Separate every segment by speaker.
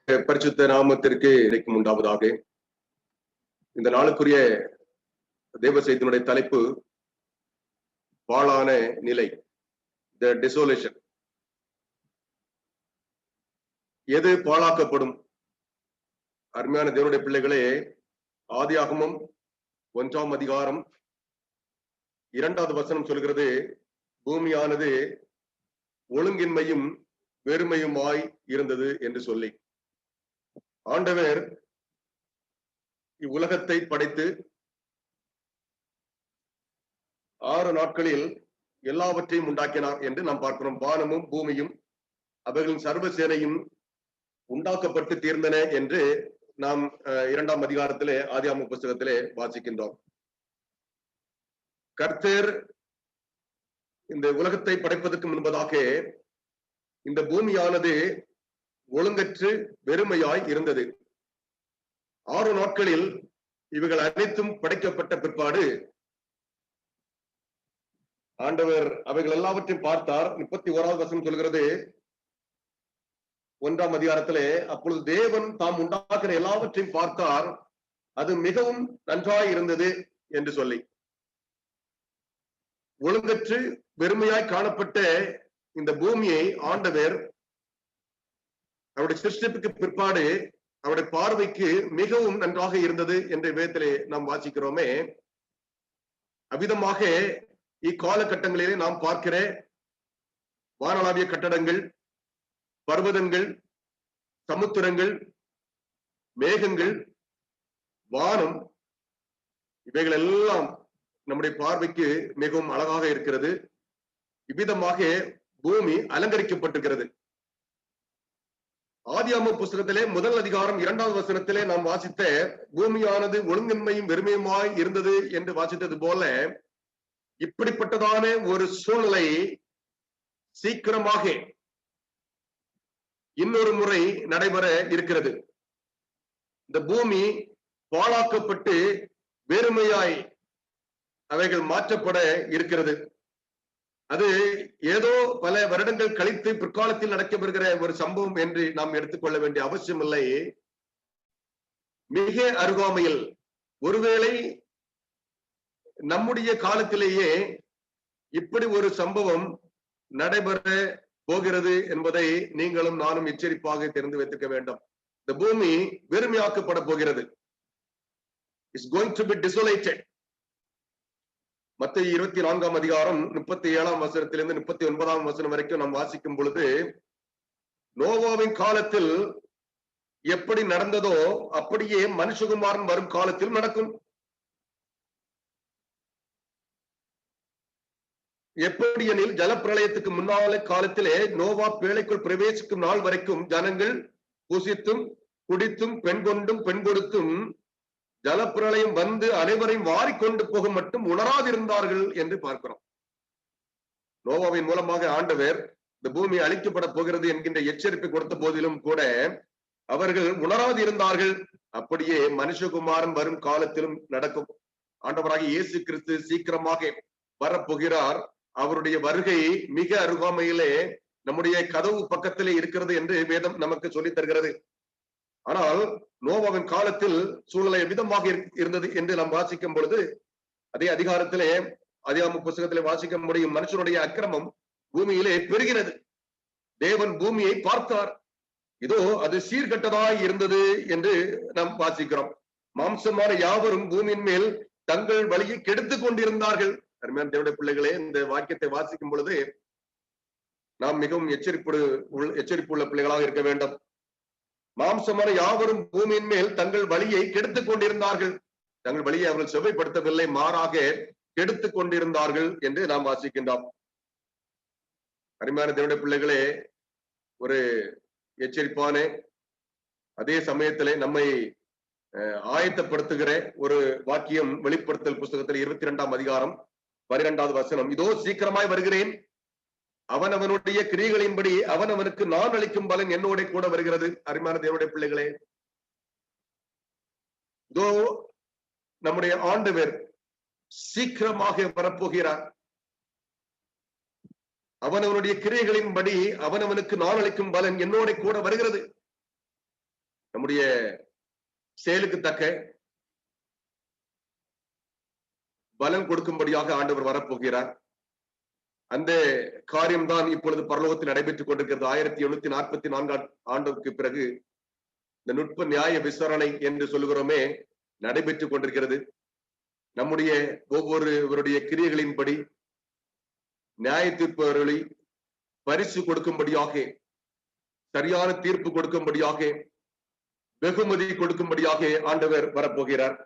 Speaker 1: பரிசுத்த நாமத்திற்கு இணைக்கும் உண்டாவதாக. இந்த நாளுக்குரிய தேவ செய்தியினுடைய தலைப்பு பாழான நிலை, த டெசோலேஷன். எது பாழாக்கப்படும்? அருமையான தேவனுடைய பிள்ளைகளே, ஆதியாகமம் 1ஆம் அதிகாரம் 2வது வசனம் சொல்கிறது, பூமியானது ஒழுங்கின்மையும் வெறுமையுமாய் இருந்தது என்று சொல்லி. ஆண்டவர் இவ்வுலகத்தை படைத்து 6 நாட்களில் எல்லாவற்றையும் உண்டாக்கினார் என்று நாம் பார்க்கிறோம். வானமும் பூமியும் அவர்களின் சர்வசேனையும் உண்டாக்கப்பட்டு தீர்ந்தன என்று நாம் 2ஆம் அதிகாரத்திலே ஆதியாகம புஸ்தகத்திலே வாசிக்கின்றோம். கர்த்தர் இந்த உலகத்தை படைப்பதற்கு முன்பதாக இந்த பூமியானது ஒழுங்கற்று வெறுமையாய் இருந்தது. 6 நாட்களில் இவைகள் அனைத்தும் படைக்கப்பட்ட பிற்பாடு ஆண்டவர் அவைகள் எல்லாவற்றையும் பார்த்தார். 31வது வசனம் சொல்கிறது, 1ஆம் அதிகாரத்திலே, அப்பொழுது தேவன் தாம் உண்டாக்கிற எல்லாவற்றையும் பார்த்தார், அது மிகவும் நன்றாய் இருந்தது என்று சொல்லி. ஒழுங்கற்று வெறுமையாய் காணப்பட்ட இந்த பூமியை ஆண்டவர் அவருடைய சிருஷ்டிப்புக்கு பிற்பாடு அவருடைய பார்வைக்கு மிகவும் நன்றாக இருந்தது என்ற வேதத்திலே நாம் வாசிக்கிறோமே. அவ்விதமாக இக்காலகட்டங்களிலே நாம் பார்க்கிற வானளாவிய கட்டடங்கள், பர்வதங்கள், சமுத்திரங்கள், மேகங்கள், வானம், இவைகள் எல்லாம் நம்முடைய பார்வைக்கு மிகவும் அழகாக இருக்கிறது. இவ்விதமாக பூமி அலங்கரிக்கப்பட்டிருக்கிறது. ஆதியாகம புஸ்தகத்திலே 1 அதிகாரம் 2வது வசனத்திலே நாம் வாசித்த பூமியானது ஒழுங்கின்மையும் வெறுமையுமாய் இருந்தது என்று வாசித்தது போல, இப்படிப்பட்டதான ஒரு சூழ்நிலை சீக்கிரமாக இன்னொரு முறை நடைபெற இருக்கிறது. இந்த பூமி பாழாக்கப்பட்டு வெறுமையாய் அவைகள் மாற்றப்பட இருக்கிறது. அது ஏதோ பல வருடங்கள் கழித்து பிற்காலத்தில் நடக்கப்படுகிற ஒரு சம்பவம் என்று நாம் எடுத்துக்கொள்ள வேண்டிய அவசியம் இல்லை. மிக அருகாமையில், ஒருவேளை நம்முடைய காலத்திலேயே இப்படி ஒரு சம்பவம் நடைபெற போகிறது என்பதை நீங்களும் நானும் எச்சரிப்பாக தெரிந்து வைத்திருக்க வேண்டும். இந்த பூமி வெறுமையாக்கப்பட போகிறது. It's going to be desolated. மத்தேயு 24ஆம் அதிகாரம் 37ஆம் வசனத்திலிருந்து 39ஆம் வசனம் வரைக்கும் நாம் வாசிக்கும் பொழுது, நோவாவின் காலத்தில் எப்படி நடந்ததோ அப்படியே மனுஷகுமாரன் வரும் காலத்தில் நடக்கும். எப்படி எனில், ஜலப்பிரளயத்துக்கு முன்னால காலத்திலே நோவா பேழைக்குள் பிரவேசிக்கும் நாள் வரைக்கும் ஜனங்கள் புசித்தும் குடித்தும் பெண் கொண்டும் பெண் கொடுத்தும் ஜலப்பிரளயம் வந்து அனைவரையும் வாரிக்கொண்டு போக மட்டும் உணராதிருந்தார்கள் என்று பார்க்கிறோம். நோவாவின் மூலமாக ஆண்டவர் இந்த பூமி அழிக்கப்பட போகிறது என்கின்ற எச்சரிப்பை கொடுத்த போதிலும் கூட அவர்கள் உணராது இருந்தார்கள். அப்படியே மனுஷகுமாரன் வரும் காலத்திலும் நடக்கும். ஆண்டவராகிய இயேசு கிறிஸ்து சீக்கிரமாக வரப்போகிறார். அவருடைய வருகை மிக அருகாமையிலே நம்முடைய கதவு பக்கத்திலே இருக்கிறது என்று வேதம் நமக்கு சொல்லித் தருகிறது. ஆனால் நோவாவின் காலத்தில் சூழ்நிலை விதமாக இருந்தது என்று நாம் வாசிக்கும் பொழுது, அதே அதிகாரத்திலே ஆதியாகம புஸ்தகத்திலே வாசிக்க முடியும், மனுஷனுடைய அக்கிரமம் பூமியிலே பெருகிறது. தேவன் பூமியை பார்த்தார், இதோ அது சீர்கட்டதாய் இருந்தது என்று நாம் வாசிக்கிறோம். மாம்சமான யாவரும் பூமியின் மேல் தங்கள் வழியை கெடுத்துக் கொண்டிருந்தார்கள். அருமையான தேவனுடைய பிள்ளைகளே, இந்த வாக்கியத்தை வாசிக்கும் பொழுது நாம் மிகவும் எச்சரிப்பு உள்ள பிள்ளைகளாக இருக்க வேண்டும். மாம்சமான யாவரும் பூமியின் மேல் தங்கள் வழியை கெடுத்துக் கொண்டிருந்தார்கள். தங்கள் வழியை அவர்கள் செவ்வைப்படுத்தவில்லை, மாறாக கெடுத்துக் கொண்டிருந்தார்கள் என்று நாம் வாசிக்கின்றோம். அருமையான தேவனுடைய பிள்ளைகளே, ஒரு எச்சரிப்பான அதே சமயத்திலே நம்மை ஆயத்தப்படுத்துகிற ஒரு வாக்கியம் வெளிப்படுத்தல் புஸ்தகத்தில் 22ஆம் அதிகாரம் 12வது வசனம், இதோ சீக்கிரமாய் வருகிறேன், அவனவனுடைய கிரியைகளின்படி அவனவனுக்கு நான் அளிக்கும் பலன் என்னோட கூட வருகிறது. அருமையான தேவனுடைய பிள்ளைகளே, இதோ நம்முடைய ஆண்டவர் சீக்கிரமாக வரப்போகிறார். அவனவனுடைய கிரியைகளின்படி அவனவனுக்கு நான் அளிக்கும் பலன் என்னோட கூட வருகிறது. நம்முடைய செயலுக்கு தக்க பலன் கொடுக்கும்படியாக ஆண்டவர் வரப்போகிறார். அந்த காரியம்தான் இப்பொழுது பரலோகத்தில் நடைபெற்றுக் கொண்டிருக்கிறது. 1744 ஆண்டுக்கு பிறகு இந்த நுட்ப நியாய விசாரணை என்று சொல்லுகிறோமே நடைபெற்றுக் கொண்டிருக்கிறது. நம்முடைய ஒவ்வொருவருடைய கிரியைகளின்படி நியாய தீர்ப்புகளை பரிசு கொடுக்கும்படியாக, சரியான தீர்ப்பு கொடுக்கும்படியாக, வெகுமதி கொடுக்கும்படியாக ஆண்டவர் வரப்போகிறார்.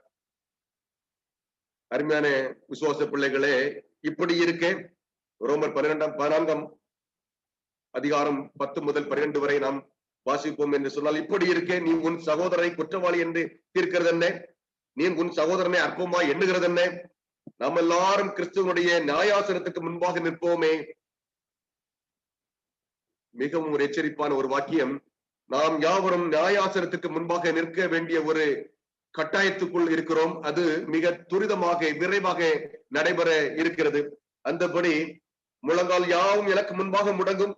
Speaker 1: அருமையான விசுவாச பிள்ளைகளே, இப்படி இருக்க ரோமர் 14ஆம் அதிகாரம் 10 முதல் 12 வரை நாம் வாசிப்போம் என்று சொன்னால், இப்படி இருக்க நீ உன் சகோதரனை குற்றவாளி என்று தீர்க்கிறது என்ன? நீ உன் சகோதரனை அற்பமாய் எண்ணுகிறது என்ன? நாம் எல்லாரும் கிறிஸ்துவனுடைய நியாயாசனத்துக்கு முன்பாக நிற்போமே. மிகவும் ஒரு எச்சரிப்பான ஒரு வாக்கியம். நாம் யாவரும் நியாயாசனத்துக்கு முன்பாக நிற்க வேண்டிய ஒரு கட்டாயத்துக்குள் இருக்கிறோம். அது மிக துரிதமாக விரைவாக நடைபெற இருக்கிறது. அந்தபடி முழங்கால் யாவும் எனக்கு முன்பாக முடங்கும்,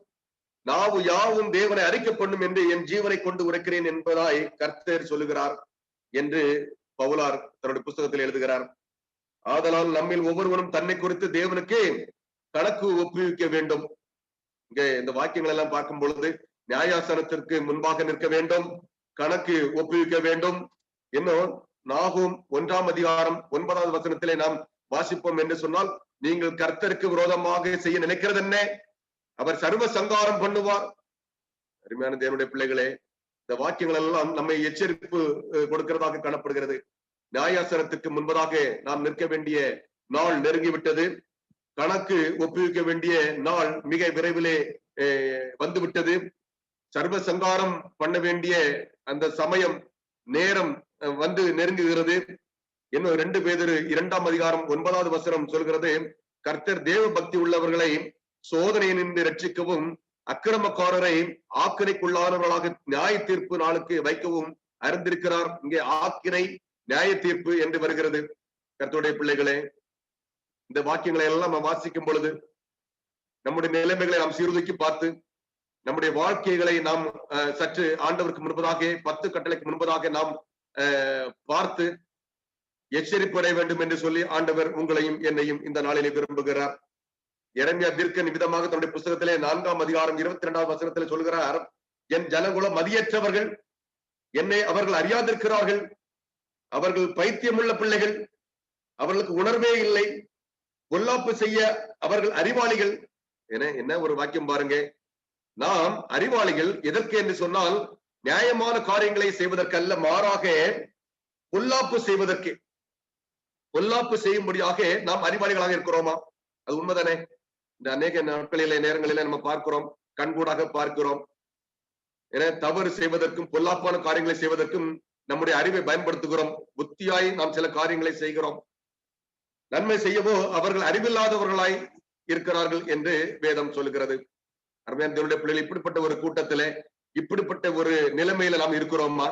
Speaker 1: நாவு யாவும் தேவனை அறிக்கை பண்ணும் என்று என் ஜீவனை கொண்டு உரைக்கிறேன் என்பதாய் கர்த்தர் சொல்லுகிறார் என்று பவுலார் தன்னுடைய புஸ்தகத்தில் எழுதுகிறார். ஆதலால் நம்மில் ஒவ்வொருவரும் தன்னை குறித்து தேவனுக்கு கணக்கு ஒப்புவிக்க வேண்டும். இங்க இந்த வாக்கியங்கள் எல்லாம் பார்க்கும் பொழுது நியாயாசனத்திற்கு முன்பாக நிற்க வேண்டும், கணக்கு ஒப்புவிக்க வேண்டும். இன்னும் நாகூம் 1ஆம் அதிகாரம் 9வது வசனத்திலே நாம் வாசிப்போம் என்று சொன்னால், நீங்கள் கர்த்தருக்கு விரோதமாக செய்ய நினைக்கிறது என்ன? அவர் சர்வ சங்காரம் பண்ணுவார். அருமையான தேவனுடைய பிள்ளைகளே, இந்த வாக்கியங்கள் எல்லாம் நம்மை எச்சரிப்பு கொடுக்கிறதாக காணப்படுகிறது. நியாயாசனத்துக்கு முன்பதாக நாம் நிற்க வேண்டிய நாள் நெருங்கிவிட்டது. கணக்கு ஒப்புவிக்க வேண்டிய நாள் மிக விரைவிலே வந்துவிட்டது. சர்வ சங்காரம் பண்ண வேண்டிய அந்த சமயம் நேரம் வந்து நெருங்குகிறது. இன்னும் 2 பேதுரு 2ஆம் அதிகாரம் 9வது வசனம் சொல்கிறது, கர்த்தர் தேவ பக்தி உள்ளவர்களை சோதனையை நின்று ரட்சிக்கவும், அக்கிரமக்காரரை ஆக்கினைக்குள்ளானவர்களாக நியாய தீர்ப்பு நாளுக்கு வைக்கவும் அறிந்திருக்கிறார். இங்கே ஆக்கினை நியாய தீர்ப்பு என்று வருகிறது. கர்த்தருடைய பிள்ளைகளே, இந்த வாக்கியங்களை எல்லாம் நாம் வாசிக்கும் பொழுது நம்முடைய நிலைமைகளை நாம் சீர்தூக்கி பார்த்து, நம்முடைய வாழ்க்கைகளை நாம் சற்று ஆண்டவருக்கு முன்பதாக 10 கட்டளைக்கு முன்பதாக நாம் பார்த்து எச்சரிப்படைய வேண்டும் என்று சொல்லி ஆண்டவர் உங்களையும் என்னையும் இந்த நாளிலே விரும்புகிறார். எரேமியா தீர்க்கன் விதமாக தன்னுடைய புஸ்தகத்திலே 4ஆம் அதிகாரம் 22வது வசனத்திலே சொல்கிறார், என் ஜனகுலம் மதியற்றவர்கள், என்னை அவர்கள் அறியாதிருக்கிறார்கள், அவர்கள் பைத்தியமுள்ள பிள்ளைகள், அவர்களுக்கு உணர்வே இல்லை, பொல்லாப்பு செய்ய அவர்கள் அறிவாளிகள். என்ன ஒரு வாக்கியம் பாருங்க. நாம் அறிவாளிகள் எதற்கு என்று சொன்னால், நியாயமான காரியங்களை செய்வதற்கு அல்ல, மாறாக பொல்லாப்பு செய்வதற்கு, பொல்லாப்பு செய்யும்படியாக நாம் அறிவாளிகளாக இருக்கிறோமா? அது உண்மைதானே? இந்த அநேக நாட்களிலே நேரங்களிலே நம்ம பார்க்கிறோம், கண்கூடாக பார்க்கிறோம். என தவறு செய்வதற்கும் பொல்லாப்பான காரியங்களை செய்வதற்கும் நம்முடைய அறிவை பயன்படுத்துகிறோம். புத்தியாய் நாம் சில காரியங்களை செய்கிறோம். நன்மை செய்யவோ அவர்கள் அறிவில்லாதவர்களாய் இருக்கிறார்கள் என்று வேதம் சொல்லுகிறது. அருமையான தேவனுடைய பிள்ளைகள், இப்படிப்பட்ட ஒரு கூட்டத்திலே, இப்படிப்பட்ட ஒரு நிலைமையில நாம் இருக்கிறோமா?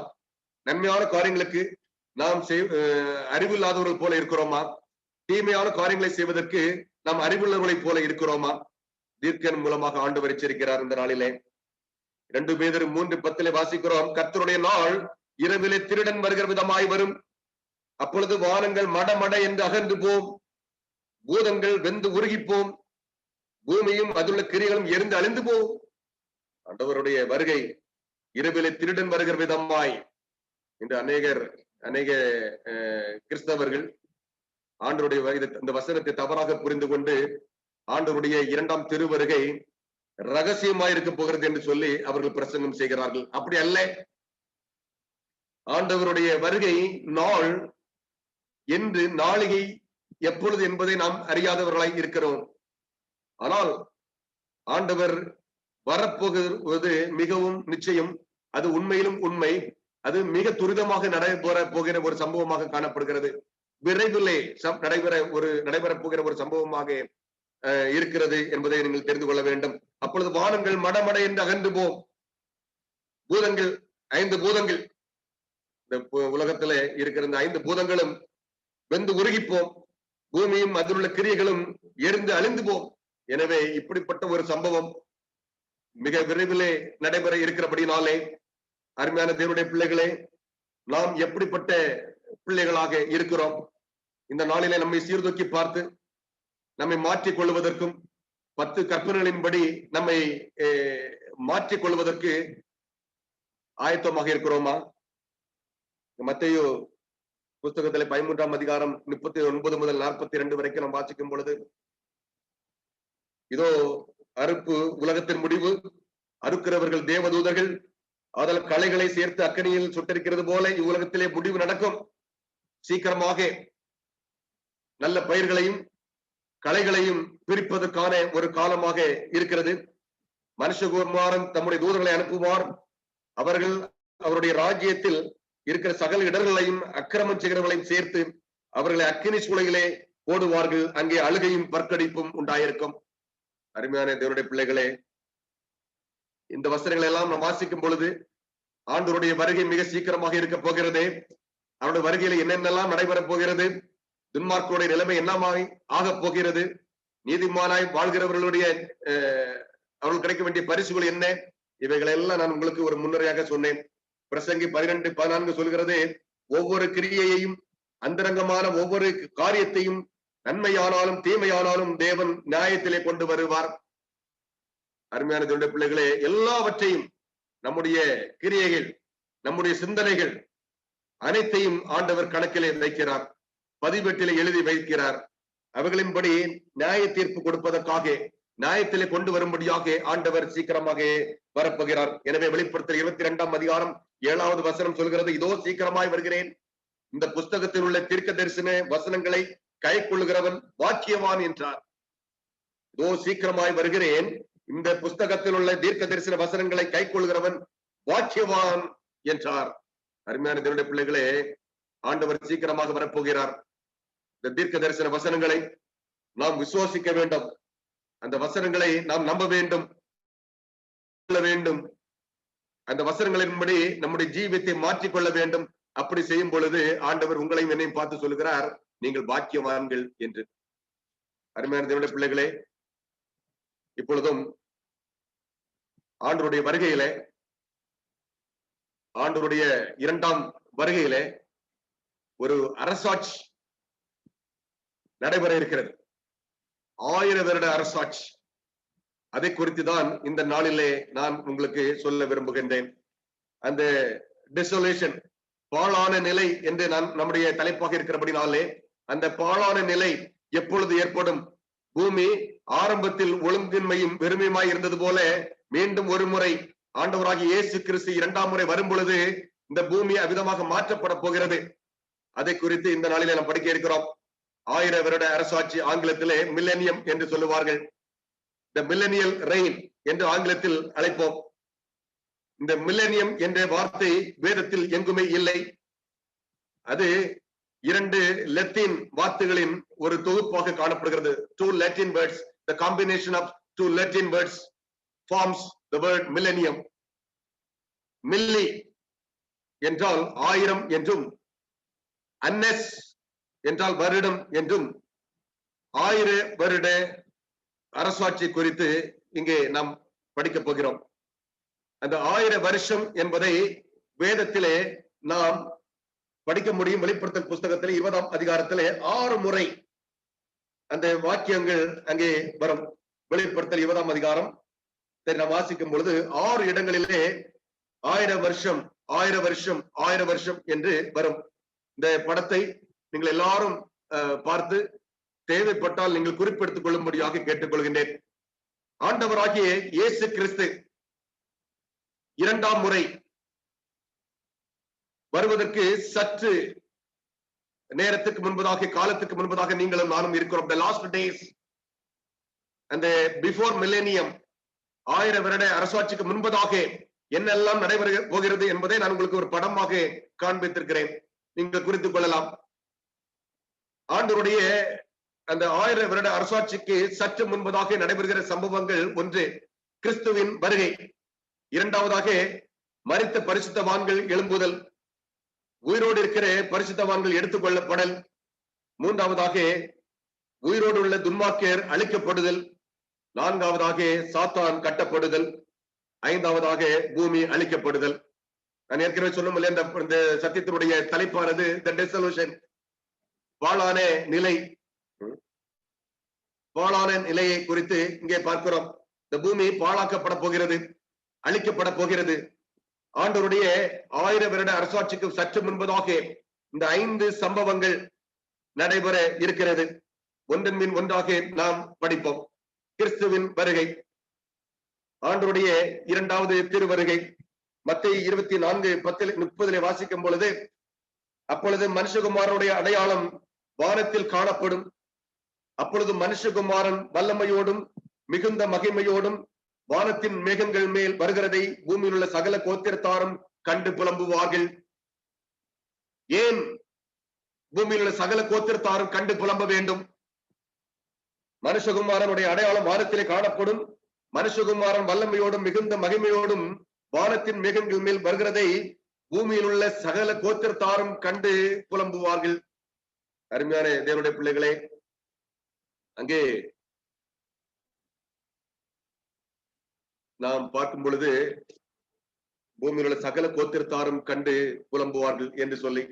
Speaker 1: நன்மையான காரியங்களுக்கு நாம் அறிவில்லாதவர்கள் போல இருக்கிறோமா? தீமையான காரியங்களை செய்வதற்கு நாம் அறிவுள்ளவர்களை போல இருக்கிறோமா? தீர்க்கன் மூலமாக ஆண்டவர் எச்சரிக்கிறார் இந்த நாளிலே. 2 பேதுரு 3:10 வாசிக்கிறோம், கர்த்தருடைய நாள் இரவிலே திருடன் வருகிற விதமாய் வரும், அப்பொழுது வானங்கள் மடமட என்று அகன்று போம், பூதங்கள் வெந்து உருகிப்போம், பூமியும் அதுள்ள கிரியைகளும் எரிந்து அழிந்து போம். ஆண்டவருடைய வருகை இரவிலே திருடன் வருகிற விதமாய் என்று அநேக கிறிஸ்தவர்கள் ஆண்டவருடைய இந்த வசனத்தை தவறாக புரிந்து கொண்டு ஆண்டவருடைய 2ஆம் திருவருகை ரகசியமாய் இருக்க போகிறது என்று சொல்லி அவர்கள் பிரசங்கம் செய்கிறார்கள். அப்படி அல்ல. ஆண்டவருடைய வருகை நாள் என்று, நாளிகை எப்பொழுது என்பதை நாம் அறியாதவர்களாய் இருக்கிறோம். ஆனால் ஆண்டவர் வரப்போகிறது மிகவும் நிச்சயம். அது உண்மையிலும் உண்மை. அது மிக துரிதமாக நடைபெற போகிற ஒரு சம்பவமாக காணப்படுகிறது. விரைவிலே நடைபெற போகிற ஒரு சம்பவமாக இருக்கிறது என்பதை நீங்கள் தெரிந்து கொள்ள வேண்டும். அப்பொழுது வானங்கள் மடமட என்று அகன்று போம், பூதங்கள் 5 பூதங்கள், இந்த உலகத்துல இருக்கிற இந்த 5 பூதங்களும் வெந்து உருகிப்போம், பூமியும் அதில் உள்ள கிரியைகளும் எரிந்து அழிந்து போம். எனவே இப்படிப்பட்ட ஒரு சம்பவம் மிக விரைவிலே நடைபெற இருக்கிறபடினாலே அருமையான தேவனுடைய பிள்ளைகளே, நாம் எப்படிப்பட்ட பிள்ளைகளாக இருக்கிறோம்? இந்த நாளிலே நம்மை சீர்தூக்கி பார்த்து நம்மை மாற்றிக் கொள்வதற்கும் 10 கற்பனைகளின்படி நம்மை மாற்றிக் கொள்வதற்கு ஆயத்தமாக இருக்கிறோமா? மத்தேயு புஸ்தகத்திலே 13ஆம் அதிகாரம் 39 முதல் 42 வரைக்கும் நாம் வாசிக்கும் பொழுது, இதோ அறுப்பு உலகத்தின் முடிவு, அறுக்கிறவர்கள் தேவதூதர்கள், அதில் களைகளை சேர்த்து அக்கனியில் சுட்டரிக்கிறது போல இவ்வுலகத்திலே முடிவு நடக்கும். சீக்கிரமாக நல்ல பயிர்களையும் களைகளையும் பிரிப்பதற்கான ஒரு காலமாக இருக்கிறது. மனுஷகுமாரன் தம்முடைய தூதர்களை அனுப்புவார். அவர்கள் அவருடைய ராஜ்யத்தில் இருக்கிற சகல இடர்களையும் அக்கிரமம் செய்கிறவர்களையும் சேர்த்து அவர்களை அக்கினி சூளையிலே போடுவார்கள். அங்கே அழுகையும் பற்கடிப்பும் உண்டாயிருக்கும். அருமையான தேவனுடைய பிள்ளைகளே, இந்த வசனங்களை எல்லாம் நாம் வாசிக்கும் பொழுது ஆண்டவருடைய வருகை மிக சீக்கிரமாக இருக்க போகிறது. அவருடைய வருகையில என்னென்னலாம் நடைபெறப் போகிறது, துன்மார்க்கருடைய நிலைமை என்னமாய் ஆகப் போகிறது, நீதிமானாய் வாழ்கிறவர்களுடைய அவர்கள் கிடைக்க வேண்டிய பரிசுகள் என்ன, இவைகளை எல்லாம் நான் உங்களுக்கு ஒரு முன்னரையாக சொன்னேன். பிரசங்கி 12:14 சொல்கிறது, ஒவ்வொரு கிரியையையும் அந்தரங்கமான ஒவ்வொரு காரியத்தையும் நன்மையானாலும் தீமையானாலும் தேவன் நியாயத்திலே கொண்டு வருவார். அருமையான தேவனுடைய பிள்ளைகளே, எல்லாவற்றையும் நம்முடைய கிரியைகள், நம்முடைய சிந்தனைகள் அனைத்தையும் ஆண்டவர் கணக்கிலே வைக்கிறார், பதிவேட்டிலே எழுதி வைக்கிறார். அவைகளின்படி நியாய தீர்ப்பு கொடுப்பதற்காக, நியாயத்திலே கொண்டு வரும்படியாக ஆண்டவர் சீக்கிரமாக வரப்போகிறார். எனவே வெளிப்படுத்தல் 22ஆம் அதிகாரம் 7வது வசனம் சொல்கிறது, இதோ சீக்கிரமாய் வருகிறேன். இந்த புஸ்தகத்தில் உள்ள தீர்க்க தரிசன வசனங்களை கை கொள்ளுகிறவன் பாக்கியவான் என்றார். இதோ சீக்கிரமாய் வருகிறேன், இந்த புஸ்தகத்தில் உள்ள தீர்க்க தரிசன வசனங்களை கை கொள்ளுகிறவன் பாக்கியவான் என்றார். அருமையான தேவனுடைய பிள்ளைகளே, ஆண்டவர் சீக்கிரமாக வரப்போகிறார். இந்த தீர்க்க தரிசன வசனங்களை நாம் விசுவாசிக்க வேண்டும். அந்த வசனங்களை நாம் நம்ப வேண்டும். அந்த வசனங்களின்படி நம்முடைய ஜீவியத்தை மாற்றிக்கொள்ள வேண்டும். அப்படி செய்யும் பொழுது ஆண்டவர் உங்களையும் என்னையும் பார்த்து சொல்லுகிறார், நீங்கள் பாக்கியவான்கள் என்று. அருமையான தேவனுடைய பிள்ளைகளே, இப்பொழுதும் ஆண்டவருடைய வருகையிலே, ஆண்டவருடைய 2ஆம் வருகையிலே ஒரு அரசாட்சி நடைபெற இருக்கிறது. 1000 வருட அரசாட்சி. அதை குறித்து தான் இந்த நாளிலே நான் உங்களுக்கு சொல்ல விரும்புகின்றேன். அந்த டெசோலேஷன், பாழான நிலை என்று நான் நம்முடைய தலைப்பாக இருக்கிறபடினாலே, அந்த பாழான நிலை எப்பொழுது ஏற்படும்? பூமி ஆரம்பத்தில் ஒழுங்கின்மையும் வெறுமையுமாய் இருந்தது போல மீண்டும் ஒரு முறை ஆண்டவராகிய இயேசு கிறிஸ்து 2ஆம் முறை வரும் பொழுது இந்த பூமி அவ்விதமாக மாற்றப்பட போகிறது. அதை குறித்து இந்த நாளிலே நாம் படிக்க இருக்கிறோம். 1000 வருட அரசாட்சி, ஆங்கிலத்திலே மில்லேனியம் என்று சொல்லுவார்கள். த மில்லேனியல் ரெயின் என்று ஆங்கிலத்தில் அழைப்போம். இந்த மில்லேனியம் என்ற வார்த்தை வேதத்தில் எங்குமே இல்லை. அது 2 லத்தீன் வார்த்தைகளின் ஒரு தொகுப்பாக காணப்படுகிறது. 2 Latin words, the combination of 2 Latin words forms the word millennium. Milli என்றால் 1000 என்றும், அன்னஸ் என்றால் வருடம் என்றும், 1000 வருட அரசாட்சி குறித்து இங்கே நாம் படிக்க போகிறோம். அந்த 1000 வருஷம் என்பதை வேதத்திலே நாம் படிக்க முடியும். வெளிப்படுத்தல் புஸ்தகத்திலே 20ஆம் அதிகாரத்திலே 6 முறை அந்த வாக்கியங்கள் அங்கே வரும். வெளிப்படுத்தல் 20ஆம் அதிகாரம் நாம் வாசிக்கும் பொழுது 6 இடங்களிலே 1000 வருஷம் 1000 வருஷம் 1000 வருஷம் என்று வரும். இந்த படத்தை நீங்கள் எல்லாரும் பார்த்து தேவைப்பட்டால் நீங்கள் குறிப்பெடுத்துக் கொள்ளும்படியாக கேட்டுக்கொள்கின்றேன். ஆண்டவராகிய இயேசு கிறிஸ்து 2ஆம் முறை வருவதற்கு சற்று நேரத்துக்கு முன்பதாக, காலத்துக்கு முன்பதாக நீங்களும் நானும் இருக்கிறோம். the last days and the before millennium, 1000 வருட அரசாட்சிக்கு முன்பதாக என்னெல்லாம் நடைபெற போகிறது என்பதை நான் உங்களுக்கு ஒரு படமாக காண்பித்திருக்கிறேன். நீங்கள் குறித்துக் கொள்ளலாம். ஆண்டவருடைய அந்த 1000 வருட அரசாட்சிக்கு சற்று முன்பதாக நடைபெறுகிற சம்பவங்கள்: 1, கிறிஸ்துவின் வருகை; 2வதாக மரித்த பரிசுத்தவான்கள் எழும்புதல், உயிரோடு இருக்கிற பரிசுத்தவான்கள் எடுத்துக்கொள்ளப்படல்; 3வதாக உயிரோடு உள்ள துன்மார்க்கர் அழிக்கப்படுதல்; 4வதாக சாத்தான் கட்டப்படுதல்; 5வதாக பூமி அழிக்கப்படுதல். நான் ஏற்கனவே சொல்லும் இந்த சத்தியத்தினுடைய தலைப்பானது தி டிசல்யூஷன், பாழான நிலை. பாழான நிலையை குறித்து இங்கே பார்க்கிறோம். இந்த பூமி பாழாக்கப்பட போகிறது, அழிக்கப்பட போகிறது. ஆண்டவருடைய 1000 வருட அரசாட்சிக்கு சற்று முன்பதாக இந்த 5 சம்பவங்கள் நடைபெற இருக்கிறது. ஒன்றன் பின் ஒன்றாக நாம் படிப்போம். கிறிஸ்துவின் வருகை, ஆண்டவருடைய 2வது திருவருகை. மத்தேயு 24:10-30 வாசிக்கும் பொழுது, அப்பொழுது மனுஷகுமாரனுடைய அடையாளம் வானத்தில் காணப்படும். அப்பொழுது மனுஷகுமாரன் வல்லமையோடும் மிகுந்த மகிமையோடும் வானத்தின் மேகங்கள் மேல் வருகிறதை பூமியில் உள்ள சகல கோத்திரத்தாரும் கண்டு புலம்புவார்கள். ஏன் பூமியில் உள்ள சகல கோத்திரத்தாரும் கண்டு புலம்ப வேண்டும்? மனுஷகுமாரனுடைய அடையாளம் வானத்திலே காணப்படும். மனுஷகுமாரன் வல்லமையோடும் மிகுந்த மகிமையோடும் வானத்தின் மேகங்கள் மேல் வருகிறதை பூமியில் உள்ள சகல கோத்திரத்தாரும் கண்டு புலம்புவார்கள். அருமையான தேவனுடைய பிள்ளைகளே, அங்கே நாம் பார்க்கும் பொழுது பூமியில் உள்ள சகல கோத்திரத்தாரும் கண்டு புலம்புவார்கள் என்று சொல்லி,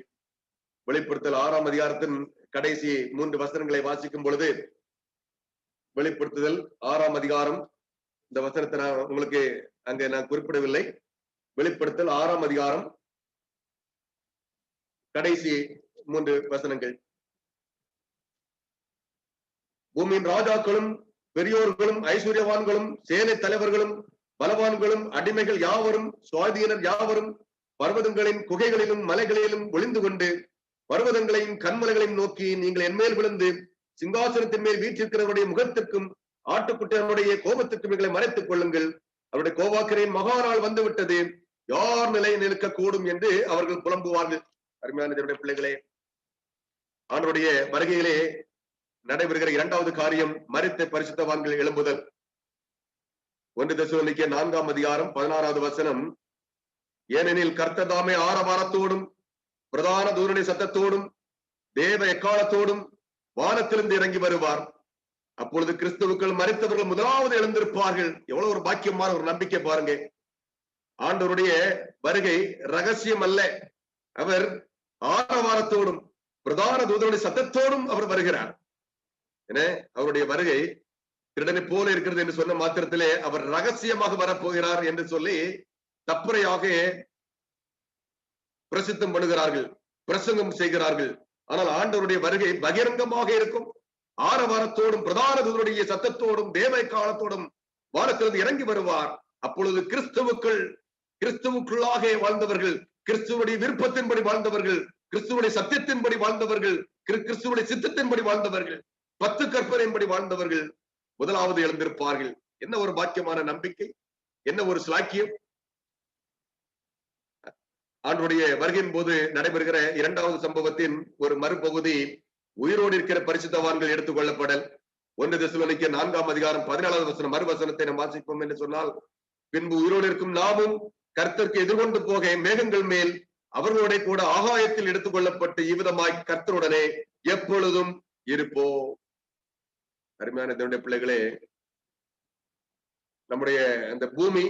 Speaker 1: வெளிப்படுத்தல் 6ஆம் அதிகாரத்தின் கடைசி 3 வசனங்களை வாசிக்கும் பொழுது, வெளிப்படுத்துதல் 6ஆம் அதிகாரம், இந்த வசனத்தை நான் உங்களுக்கு அங்கே நான் குறிப்பிடவில்லை. வெளிப்படுத்தல் 6ஆம் அதிகாரம் கடைசி 3 வசனங்கள். பூமியின் ராஜாக்களும் பெரியோர்களும் ஐஸ்வர்யவான்களும் சேனை தலைவர்களும் பலவான்களும் அடிமைகள் யாவரும் சுவாதீனர் யாவரும் பர்வதங்களின் குகைகளிலும் மலைகளிலும் ஒளிந்து கொண்டு பர்வதங்களையும் கண்மலைகளையும் நோக்கி, நீங்கள் என்மேல் விழுந்து சிங்காசனத்தின் மேல் வீற்றிருக்கிறவருடைய முகத்திற்கும் ஆட்டுக்குட்டியனுடைய கோபத்துக்கும் எங்களை மறைத்துக் கொள்ளுங்கள். அவருடைய கோபாக்கிரின் மகாநாள் வந்து விட்டது, யார் நிலை நிற்க கூடும் என்று அவர்கள் புலம்புவார்கள். அருமையான தேவனுடைய பிள்ளைகளே, ஆண்டவருடைய வருகையிலே நடைபெறுகிற 2வது காரியம் மரித்த பரிசுத்தவான்கள் எழும்புதல். 1 தெசலோனிக்கேயர் 4ஆம் அதிகாரம் 16வது வசனம், ஏனெனில் கர்த்தர் தாமே ஆரவாரத்தோடும் பிரதான தூதனுடைய சத்தத்தோடும் தேவ எக்காலத்தோடும் வானத்திலிருந்து இறங்கி வருவார். அப்பொழுது கிறிஸ்துவுக்குள் மரித்தவர்கள் முதலாவது எழுந்திருப்பார்கள். எவ்வளவு ஒரு பாக்கியமான ஒரு நம்பிக்கை பாருங்க. ஆண்டவருடைய வருகை ரகசியம் அல்ல, அவர் ஆரவாரத்தோடும் பிரதான தூதனுடைய சத்தத்தோடும் அவர் வருகிறார். என அவருடைய வருகை திருடனை போல இருக்கிறது என்று சொன்ன மாத்திரத்திலே அவர் ரகசியமாக வரப்போகிறார் என்று சொல்லி தப்புரையாக பிரசித்தம் பண்ணுகிறார்கள், பிரசங்கம் செய்கிறார்கள். ஆனால் ஆண்டவருடைய வருகை பகிரங்கமாக இருக்கும். ஆரவாரத்தோடும் பிரதான தூதனுடைய சத்தத்தோடும் தேவ காலத்தோடும் வானத்திலிருந்து இறங்கி வருவார். அப்பொழுது கிறிஸ்துவுக்குள்ளாக வாழ்ந்தவர்கள், கிறிஸ்துவனுடைய விருப்பத்தின்படி வாழ்ந்தவர்கள், கிறிஸ்துவனுடைய சத்தியத்தின்படி வாழ்ந்தவர்கள், கிறிஸ்துவனுடைய சித்தத்தின்படி வாழ்ந்தவர்கள், 10 கற்பனையின்படி வாழ்ந்தவர்கள் முதலாவது எழுந்திருப்பார்கள். என்ன ஒரு பாக்கியமான நம்பிக்கை, என்ன ஒரு ஸ்லாக்கியம்! ஆண்டவருடைய வருகையின் போது நடைபெறுகிற 2வது சம்பவத்தின் ஒரு மறுபகுதி, உயிரோடு இருக்கிற பரிசுத்தவான்கள் எடுத்துக் கொள்ளப்படல். 1 தெசலோனிக்கேயர் 4ஆம் அதிகாரம் 14வது வசனம் மறுவசனத்தை நாம் வாசிப்போம் என்று சொன்னால், பின்பு உயிரோடு இருக்கும் நாமும் கர்த்தருக்கு எதிர்கொண்டு போக மேகங்கள் மேல் அவர்களோட கூட ஆகாயத்தில் எடுத்துக் கொள்ளப்பட்டு இவ்விதமாய் கர்த்தருடனே எப்பொழுதும் இருப்போம். அருமையான தேவனுடைய பிள்ளைகளே, நம்முடைய அந்த பூமி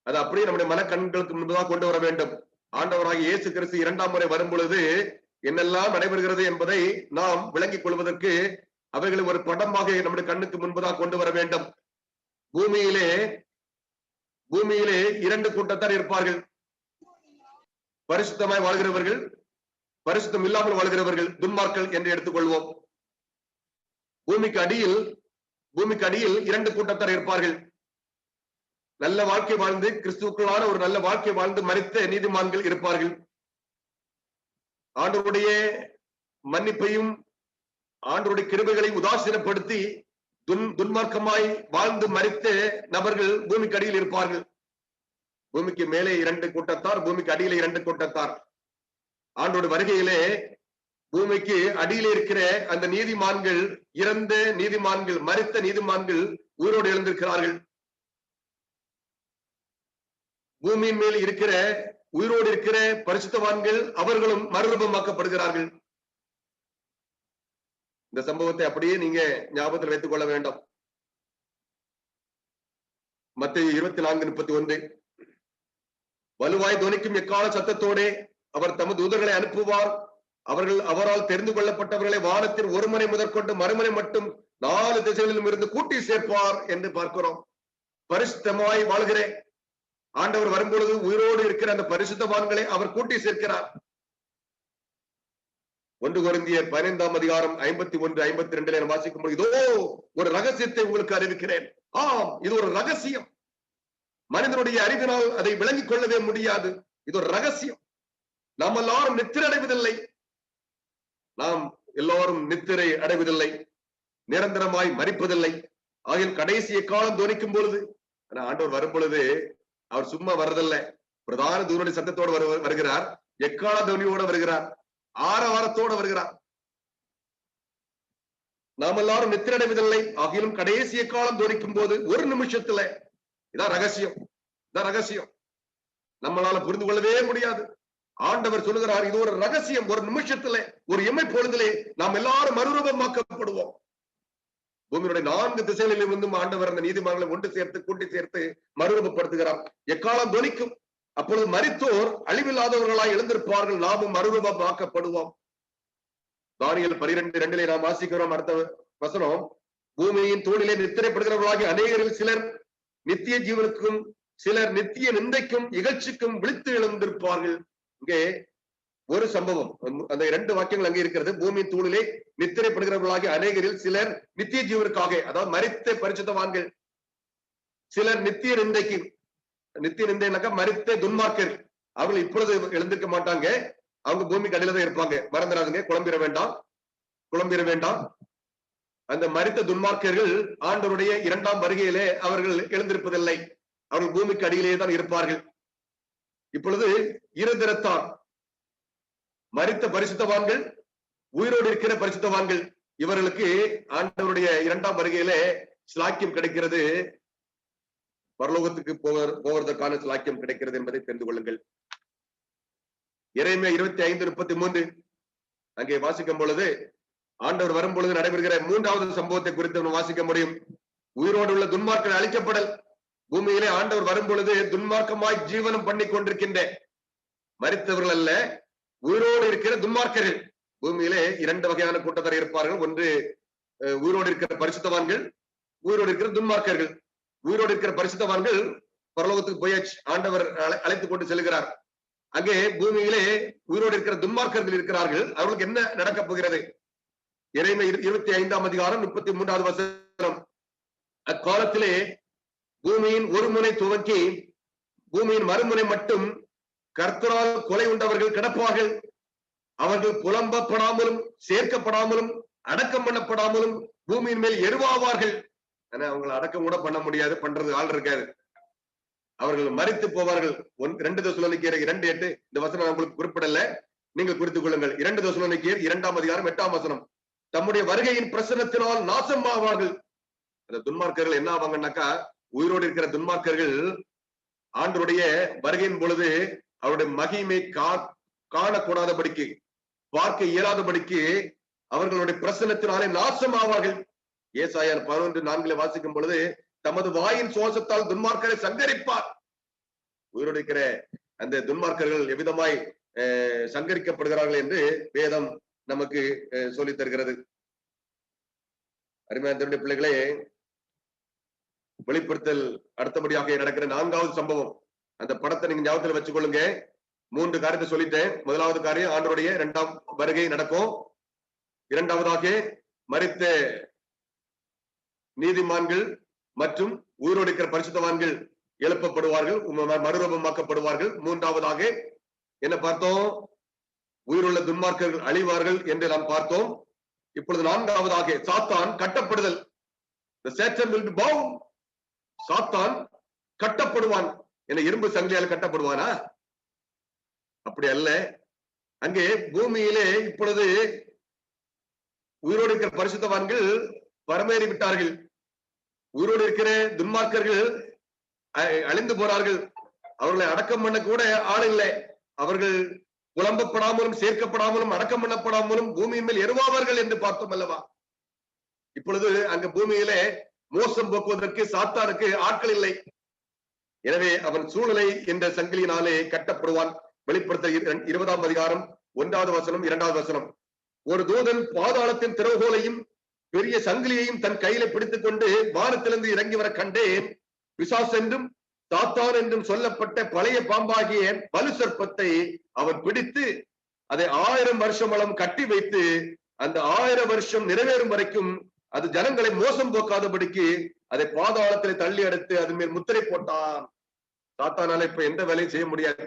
Speaker 1: அது அப்படியே நம்முடைய மனக்கண்களுக்கு முன்பதாக கொண்டு வர வேண்டும். ஆண்டவராகிய இயேசு கிறிஸ்து 2ஆம் முறை வரும் பொழுது என்னெல்லாம் நடைபெறுகிறது என்பதை நாம் விளங்கிக் கொள்வதற்கு அவைகளை ஒரு படமாக நம்முடைய கண்ணுக்கு முன்பதாக கொண்டு வர வேண்டும். பூமியிலே 2 கூட்டத்தார் இருப்பார்கள். பரிசுத்தமாய் வாழ்கிறவர்கள், பரிசுத்தம் இல்லாமல் வாழ்கிறவர்கள், துன்மார்கள் என்று எடுத்துக்கொள்வோம். பூமிக்கு அடியில் 2 கூட்டத்தார் இருப்பார்கள். நல்ல வாழ்க்கை வாழ்ந்து கிறிஸ்துவுக்குள்ளான ஒரு நல்ல வாழ்க்கை வாழ்ந்து மரித்த நீதிமான்கள் இருப்பார்கள். ஆண்டவருடைய மன்னிப்பையும் ஆண்டவருடைய கிருபைகளையும் உதாசீனப்படுத்தி துன்மார்க்கமாய் வாழ்ந்து மரித்த நபர்கள் பூமிக்கு அடியில் இருப்பார்கள். பூமிக்கு மேலே 2 கூட்டத்தார், பூமிக்கு அடியிலே 2 கூட்டத்தார். ஆண்டோட வருகையிலே பூமிக்கு அடியிலே இருக்கிற அந்த நீதிமான்கள், இறந்த நீதிமான்கள், மரித்த நீதிமான்கள் உயிரோடு எழுந்திருக்கிறார்கள். பூமியின் மேல் இருக்கிற உயிரோடு இருக்கிற பரிசுத்தவான்கள் அவர்களும் மறுரூபமாக்கப்படுகிறார்கள். இந்த சம்பவத்தை அப்படியே நீங்க ஞாபகத்தில் வைத்துக் கொள்ள வேண்டும். மத்தேயு 24:31, வலுவாய் துணிக்கும் எக்கால சத்தத்தோடே அவர் தமது தூதர்களை அனுப்புவார். அவரால் தெரிந்து கொள்ளப்பட்டவர்களை வானத்தின் ஒரு முனை முதற்கொண்டு மறுமுனை மட்டும் 4 திசைகளிலும் இருந்து கூட்டி சேர்ப்பார் என்று பார்க்கிறோம். பரிசுத்தமாய் வாழ்கிறேன் ஆண்டவர் வரும்பொழுது உயிரோடு இருக்கிற அந்த பரிசுத்தவான்களை அவர் கூட்டி சேர்க்கிறார். 1 கொரிந்தியர் 15ஆம் அதிகாரம் 51, 52 வாசிக்கும் போது, இதோ ஒரு ரகசியத்தை உங்களுக்கு அறிவிக்கிறேன். ஆம், இது ஒரு ரகசியம். மனிதனுடைய அறிவினால் அதை விளங்கிக் கொள்ளவே முடியாது. இது ஒரு ரகசியம். நாம் எல்லாரும் நித்திரை அடைவதில்லை. நாம் எல்லோரும் நித்திரை அடைவதில்லை, நிரந்தரமாய் மரிப்பதில்லை. ஆகிய கடைசிய காலம் துணிக்கும் பொழுது, ஆண்டவர் வரும் பொழுது அவர் சும்மா வரதில்லை. பிரதான தூதனுடைய சத்தத்தோடு வருகிறார், எக்கால துணியோட வருகிறார், ஆரவாரத்தோடு வருகிறார். நாம் எல்லாரும் நித்திரை அடைவதில்லை. ஆகிலும் கடைசிய காலம் துணிக்கும் போது ஒரு நிமிஷத்துல, இதான் ரகசியம், இதான் ரகசியம். நம்மளால புரிந்து கொள்ளவே முடியாது. ஆண்டவர் சொல்லுகிறார், இது ஒரு ரகசியம். ஒரு நிமிஷத்துல, ஒரு இமை பொழுதிலே நாம் எல்லாரும் மறுரூபமாக்கப்படுவோம். பூமியுடைய 4 திசைகளில் இருந்தும் ஆண்டவர் அந்த நீதிமன்றங்களை ஒன்று சேர்த்து கூட்டி சேர்த்து மறுரூபப்படுத்துகிறார். எக்காலம் துணிக்கும், அப்பொழுது மரித்தோர் அழிவில்லாதவர்களாய் எழுந்திருப்பார்கள், நாமும் மறுரூபமாக்கப்படுவோம். தானியேல் 12:2 நாம் வாசிக்கிறோம். அடுத்த வசனம், பூமியின் தூணிலே நித்திரைப்படுகிறவர்களாகி அநேகரில் சிலர் நித்திய ஜீவனுக்கும் சிலர் நித்திய நிந்தைக்கும் இகழ்ச்சிக்கும் விழித்து எழுந்திருப்பார்கள். இங்கே ஒரு சம்பவம், அந்த 2 வாக்கியங்கள் அங்கே இருக்கிறது. பூமியின் தூணிலே நித்திரைப்படுகிறவர்களாகி அநேகரில் சிலர் நித்திய ஜீவனுக்காக, அதாவது மரித்த பரிசுத்தவான்கள், சிலர் நித்திய நிந்தைக்கு. நித்திய நிந்தைனாக்கா மரித்த துன்மார்க்கர். அவர்கள் இப்பொழுது எழுந்திருக்க மாட்டாங்க, அவங்க பூமிக்கு அடியில தான் இருப்பாங்க. மறந்துடாதுங்க, குழம்பிட வேண்டாம், குழம்பிட வேண்டாம். அந்த மரித்த துன்மார்க்கர்கள் ஆண்டவருடைய 2ஆம் வருகையிலே அவர்கள் எழுந்திருப்பதில்லை, அவர்கள் பூமிக்கு அடியிலேயே தான் இருப்பார்கள். இப்பொழுது இருதிரத்தான், மரித்த பரிசுத்தவான்கள், உயிரோடு இருக்கிற பரிசுத்தவான்கள், இவர்களுக்கு ஆண்டவருடைய 2ஆம் வருகையிலே ஸ்லாக்கியம் கிடைக்கிறது, பரலோகத்துக்கு போவதற்கான ஸ்லாக்கியம் கிடைக்கிறது என்பதை தெரிந்து கொள்ளுங்கள். எரேமியா 25:33 அங்கே வாசிக்கும் பொழுது, ஆண்டவர் வரும் பொழுது நடைபெறுகிற 3வது சம்பவத்தை குறித்து வாசிக்க முடியும். உயிரோடு உள்ள துன்மார்க்கர்கள் அழிக்கப்படல். பூமியிலே ஆண்டவர் வரும் பொழுது துன்மார்க்கமாய் ஜீவனம் பண்ணி கொண்டிருக்கின்ற மரித்தவர்கள் அல்ல, உயிரோடு இருக்கிற துன்மார்க்கர்கள். பூமியிலே 2 வகையான கூட்டத்தார் இருப்பார்கள். ஒன்று உயிரோடு இருக்கிற பரிசுத்தவான்கள், உயிரோடு இருக்கிற துன்மார்க்கர்கள். உயிரோடு இருக்கிற பரிசுத்தவான்கள் பரலோகத்துக்கு போயாச்சு, ஆண்டவர் அழைத்துக் கொண்டு செல்கிறார். அங்கே பூமியிலே உயிரோடு இருக்கிற துன்மார்க்கர்கள் இருக்கிறார்கள். அவர்களுக்கு என்ன நடக்கப் போகிறது? எரேமியா 25ஆம் அதிகாரம் 33வது வசனம், அக்காலத்திலே பூமியின் ஒரு முனை துவக்கி பூமியின் மறுமுனை மட்டும் கர்த்தரால் கொலை உண்டவர்கள் கிடப்பார்கள். அவர்கள் புலம்பப்படாமலும் சேர்க்கப்படாமலும் அடக்கம் பண்ணப்படாமலும் பூமியின் மேல் எருவாவார்கள். ஆனா அவங்களை அடக்கம் கூட பண்ண முடியாது, பண்றது ஆள் இருக்காது. அவர்கள் மரித்து போவார்கள். 2 தெசலோனிக்கேயர் 2:8 இந்த வசனம் உங்களுக்கு குறிப்பிடல, நீங்கள் குறித்துக் கொள்ளுங்கள். 2 தெசலோனிக்கேயர் 2ஆம் அதிகாரம் 8ஆம் வசனம், தம்முடைய வருகையின் பிரசன்னத்தினால் நாசம் ஆவார்கள். அந்த துன்மார்க்கர்கள் என்ன ஆவாங்கன்னாக்கா, உயிரோடு இருக்கிற துன்மார்க்கர்கள் ஆண்டவருடைய வருகையின் பொழுது அவருடைய மகிமை காணக்கூடாதபடிக்கு, பார்க்க இயலாதபடிக்கு அவர்களுடைய பிரசன்னத்தினாலே நாசம் ஆவார்கள். ஏசாயா 11:4 வாசிக்கும் பொழுது, தமது வாயின் சுவாசத்தால் துன்மார்க்கரை சங்கரிப்பார். உயிரோடு இருக்கிற அந்த துன்மார்க்கர்கள் எவ்விதமாய் சங்கரிக்கப்படுகிறார்கள் என்று வேதம் நமக்கு சொல்லித் தருகிறது. அருமையான பிள்ளைகளே, வெளிப்படுத்தல் அடுத்தபடியாக நடக்கிற 4வது சம்பவம், அந்த படத்தை நீங்க ஞாபகத்தில் வச்சுக் கொள்ளுங்க. 3 காரியத்தை சொல்லிட்டேன். முதலாவது காரியம், ஆண்டவருடைய 2ஆம் வருகை நடக்கும். 2வதாக மரித்த நீதிமான்கள் மற்றும் உயிரோடு இருக்கிற பரிசுத்தவான்கள் எழுப்பப்படுவார்கள், மறுரூபமாக்கப்படுவார்கள். 3வதாக என்ன பார்த்தோம்? உயிருள்ள துன்மார்க்கர்கள் அழிவார்கள் என்று நாம் பார்த்தோம். இப்பொழுது 4வதாக சாத்தான் கட்டப்படுதல். The Satan will be bound. சாத்தான் கட்டப்படுவான். என்ன இரும்பு சங்கிலியால் கட்டப்படுவானா? அப்படி அல்ல. அங்கே பூமியிலே இப்பொழுது உயிரோடு இருக்கிற பரிசுத்தவான்கள் பரமேறி விட்டார்கள். உயிரோடு இருக்கிற துன்மார்க்கர்கள் அழிந்து போறார்கள். அவர்களை அடக்கம் பண்ண கூட ஆள் இல்லை. அவர்கள் புலம்பப்படாமலும் சேர்க்கப்படாமலும் அடக்கம் பண்ணப்படாமலும் பூமியின் மேல் எருவாவார்கள் என்று பார்த்தோம் அல்லவா? இப்பொழுது அங்க பூமியிலே மோசம் போக்குவதற்கு சாத்தானுக்கு ஆட்கள் இல்லை. எனவே அவன் சூழலை என்ற சங்கிலியினாலே கட்டப்படுவான். வெளிப்படுத்தல் 20ஆம் அதிகாரம் 1வது வசனம் 2வது வசனம். ஒரு தூதன் பாதாளத்தின் திறவுகோலையும் பெரிய சங்கிலியையும் தன் கையில பிடித்துக் கொண்டு வானத்திலிருந்து இறங்கி வர கண்டேன். பிசாசு என்றும் சாத்தான் என்றும் சொல்லப்பட்ட பழைய பாம்பாகிய வலு சர்ப்பத்தை அவன் பிடித்து அதை 1000 வருஷம் கட்டி வைத்து அந்த 1000 வருஷம் நிறைவேறும் வரைக்கும் அது ஜனங்களை மோசம் போக்காதபடிக்கு அதை பாதாளத்தில் தள்ளி எடுத்து அது மேல் முத்திரை போட்டான். சாத்தானால இப்ப எந்த வேலையும் செய்ய முடியாது.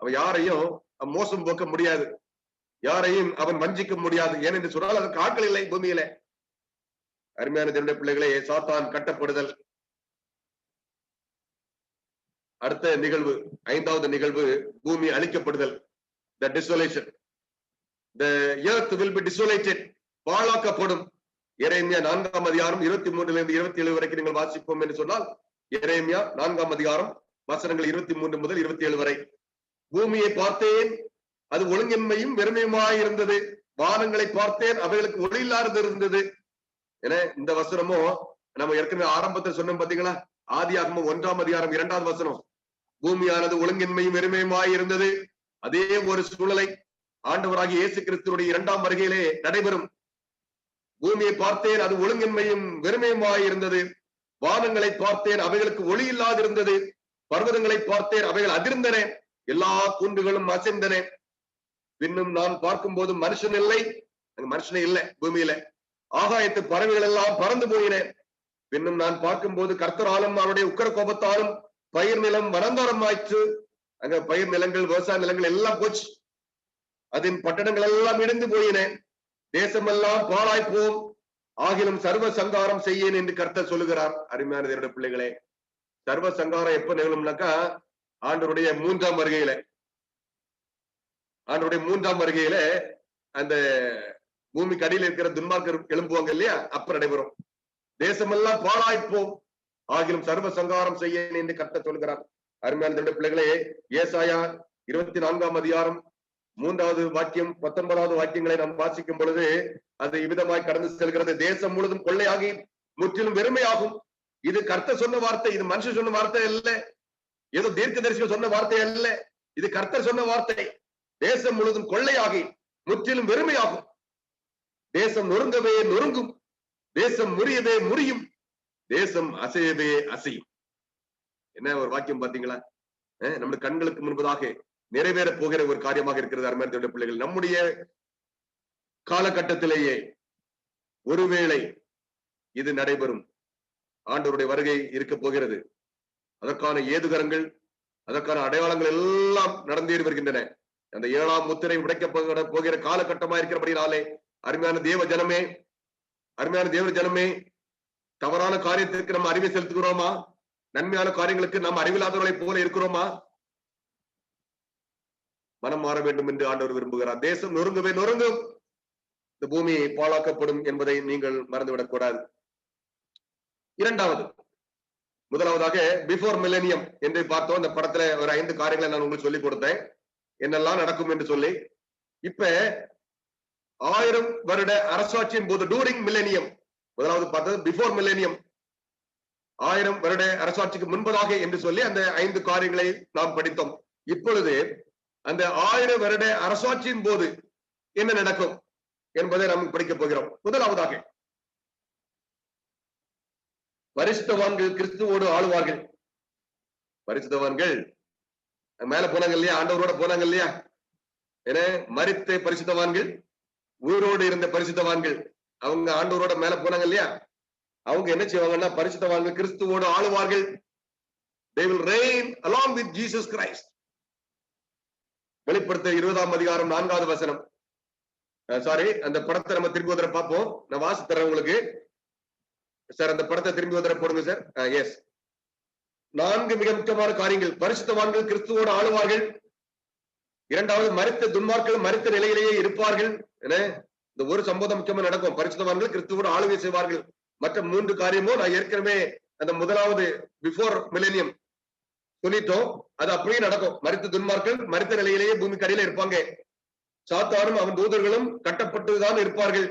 Speaker 1: அவன் யாரையும் மோசம் போக்க முடியாது, யாரையும் அவன் வஞ்சிக்க முடியாது. ஏனென்று சொன்னால் அதற்கு ஆட்கள் இல்லை பூமியில. அருமையான தேவனுடைய பிள்ளைகளே, சாத்தான் கட்டப்படுதல். அடுத்த நிகழ்வு, 5வது நிகழ்வு, பூமி அழிக்கப்படுதல். The desolation. The earth will be desolated. பாழாக்கப்படும். எரேமியா 4ஆம் அதிகாரம் 23 27 வரைக்கும் நீங்கள் வாசிப்போம் என்று சொன்னால், எரேமியா 4ஆம் அதிகாரம் வசனங்கள் 23 முதல் 27 வரை. பூமியை பார்த்தேன், அது ஒழுங்கின்மையும் வெறுமையுமாய் இருந்தது. வானங்களை பார்த்தேன், அவைகளுக்கு ஒளி இல்லாது இருந்தது. என இந்த வசனமும் நம்ம ஏற்கனவே ஆரம்பத்தில் சொன்னோம் பாத்தீங்களா, ஆதியாகமம் 1ஆம் அதிகாரம் 2வது வசனம். பூமியானது ஒழுங்கின்மையும் வெறுமையுமாய் இருந்தது. அதே ஒரு சூழலை ஆண்டவராகிய இயேசு கிறிஸ்துவுடைய 2ஆம் வருகையிலே நடைபெறும். பூமியை பார்த்தேன், அது ஒழுங்கின்மையும் வெறுமையுமாய் இருந்தது. வானங்களை பார்த்தேன், அவைகளுக்கு ஒளி இல்லாதிருந்தது. பர்வதங்களை பார்த்தேன், அவைகள் அதிர்ந்தன, எல்லா கூண்டுகளும் அசைந்தன. பின்னும் நான் பார்க்கும் போது மனுஷன் இல்லை, அங்க மனுஷனே இல்லை பூமியில. ஆகாயத்து பறவைகள் எல்லாம் பறந்து போயின. பின்னும் நான் பார்க்கும் போது கர்த்தராலும் அவருடைய உக்கர கோபத்தாலும் பயிர் நிலம் வனாந்தரம் ஆயிற்று. அங்க பயிர் நிலங்கள், விவசாய நிலங்கள் எல்லாம் போச்சு. அதன் பட்டணங்கள் எல்லாம் இடிந்து போயின. தேசமெல்லாம் பாழாய்ப்போம், ஆகிலும் சர்வ சங்காரம் செய்யேன் என்று கர்த்தர் சொல்லுகிறார். அருமையான தேவனுடைய பிள்ளைகளே, சர்வ சங்காரம் எப்ப நிகழும்னாக்கா ஆண்டவருடைய 3ஆம் வருகையில. ஆண்டவருடைய 3ஆம் வருகையில அந்த பூமிக்கு அடியில் இருக்கிற துன்மார்க்கர் எழும்புவாங்க இல்லையா, அப்ப நடைபெறும். தேசமெல்லாம் பாழாய்ப்போம், ஆகிலும் சர்வ சங்காரம் செய்யேன் என்று கர்த்தர் சொல்கிறார். அருமையான தேவனுடைய பிள்ளைகளே, ஏசாயா 24ஆம் அதிகாரம் 3வது வாக்கியம் 19வது வாக்கியங்களை நாம் வாசிக்கும் பொழுது அது இவ்விதமாய் கடந்து செல்கிறது. தேசம் முழுதும் கொள்ளையாகி முற்றிலும் வெறுமையாகும். இது கர்த்தர் சொன்ன வார்த்தை, இது மனுஷன் சொன்ன வார்த்தை அல்ல, ஏதோ தீர்க்கதரிசிகள் சொன்ன வார்த்தை அல்ல, இது கர்த்தர் சொன்ன வார்த்தை. தேசம் முழுதும் கொள்ளையாகி முற்றிலும் வெறுமையாகும். தேசம் நொறுங்கவே நொறுங்கும், தேசம் முறியவே முறியும், தேசம் அசையவே அசையும். என்ன ஒரு வாக்கியம் பாத்தீங்களா? நம்முடைய கண்களுக்கு முன்பதாக நிறைவேற போகிற ஒரு காரியமாக இருக்கிறது. அருமையான பிள்ளைகள், நம்முடைய காலகட்டத்திலேயே ஒருவேளை இது நடைபெறும். ஆண்டவருடைய வருகை இருக்க போகிறது. அதற்கான ஏதுகரங்கள், அதற்கான அடையாளங்கள் எல்லாம் நடந்தேறி வருகின்றன. அந்த 7ஆம் முத்திரை உடைக்கப்பட போகிற காலகட்டமா இருக்கிறபடினாலே அருமையான தேவ ஜனமே, அருமையான தேவ ஜனமே, தவறான காரியத்திற்கு நம்ம அறிவை செலுத்துகிறோமா? நன்மையான காரியங்களுக்கு நாம் அறிவில்லாதவர்களை போல இருக்கிறோமா? மனம் மாற வேண்டும் என்று ஆண்டவர் விரும்புகிறார். தேசம் நொறுங்கவே நொறுங்கும், இந்த பூமி பாழாக்கப்படும் என்பதை நீங்கள் மறந்துவிடக் கூடாது. இரண்டாவது, முதலாவதாக பிஃபோர் மில்லேனியம் என்று பார்த்தோம். இந்த படத்துல ஒரு 5 காரியங்களை நான் உங்களுக்கு சொல்லிக் கொடுத்தேன், என்னெல்லாம் நடக்கும் என்று சொல்லி. இப்ப 1000 வருட அரசாட்சியின் போது, டூரிங் மில்லேனியம், முதலாவது பார்த்தது பிஃபோர் மில்லேனியம், 1000 வருட அரசாட்சிக்கு முன்பதாக என்று சொல்லி அந்த 5 காரியங்களை நாம் படித்தோம். இப்பொழுது அந்த 1000 வருட அரசாட்சியின் போது என்ன நடக்கும் என்பதை நாம் படிக்க போகிறோம். முதலாவதாக, பரிசுத்தவான்கள் கிறிஸ்துவோடு ஆளுவார்கள். பரிசுத்தவான்கள் மேல போனாங்க இல்லையா, ஆண்டவரோட போனாங்க இல்லையா. என மரித்த பரிசுத்தவான்கள், உயிரோடு இருந்த பரிசுத்தவான்கள், அவங்க ஆண்டவரோட மேல போனாங்க இல்லையா. அவங்க என்ன செய்வாங்கன்னா, பரிசுத்தவான்கள் கிறிஸ்துவோடு ஆளுவார்கள். They will reign along with Jesus Christ. வெளிப்படுத்த 20ஆம் அதிகாரம் 4வது வசனம். சாரி, அந்த படத்தை நம்ம திரும்பி வர பார்ப்போம். நான் வாசி தரேன் உங்களுக்கு சார். அந்த படத்தை திரும்பி வர போடுங்க சார். எஸ், 4 மிக முக்கியமான காரியங்கள். பரிசுத்தவான்கள் கிறிஸ்துவோடு ஆளுவார்கள். இரண்டாவது, மரித்த துன்மார்க்கள் மரித்த நிலையிலேயே இருப்பார்கள். என இந்த ஒரு சம்பவம் முக்கியமா நடக்கும். பரிசுத்தவான்கள் கிறிஸ்துவோடு ஆளுகை செய்வார்கள். மற்ற 3 காரியமும் நான் ஏற்கனவே அந்த முதலாவது பிஃபோர் மில்லேனியம் சொல்லிட்டோம், அது அப்படியே நடக்கும். மரித்த துன்மார்க்கள் மரித்த நிலையிலேயே பூமிக்கு அடியில இருப்பாங்க. சாத்தானும் அவன் தூதர்களும் கட்டப்பட்டுதான் இருப்பார்கள்.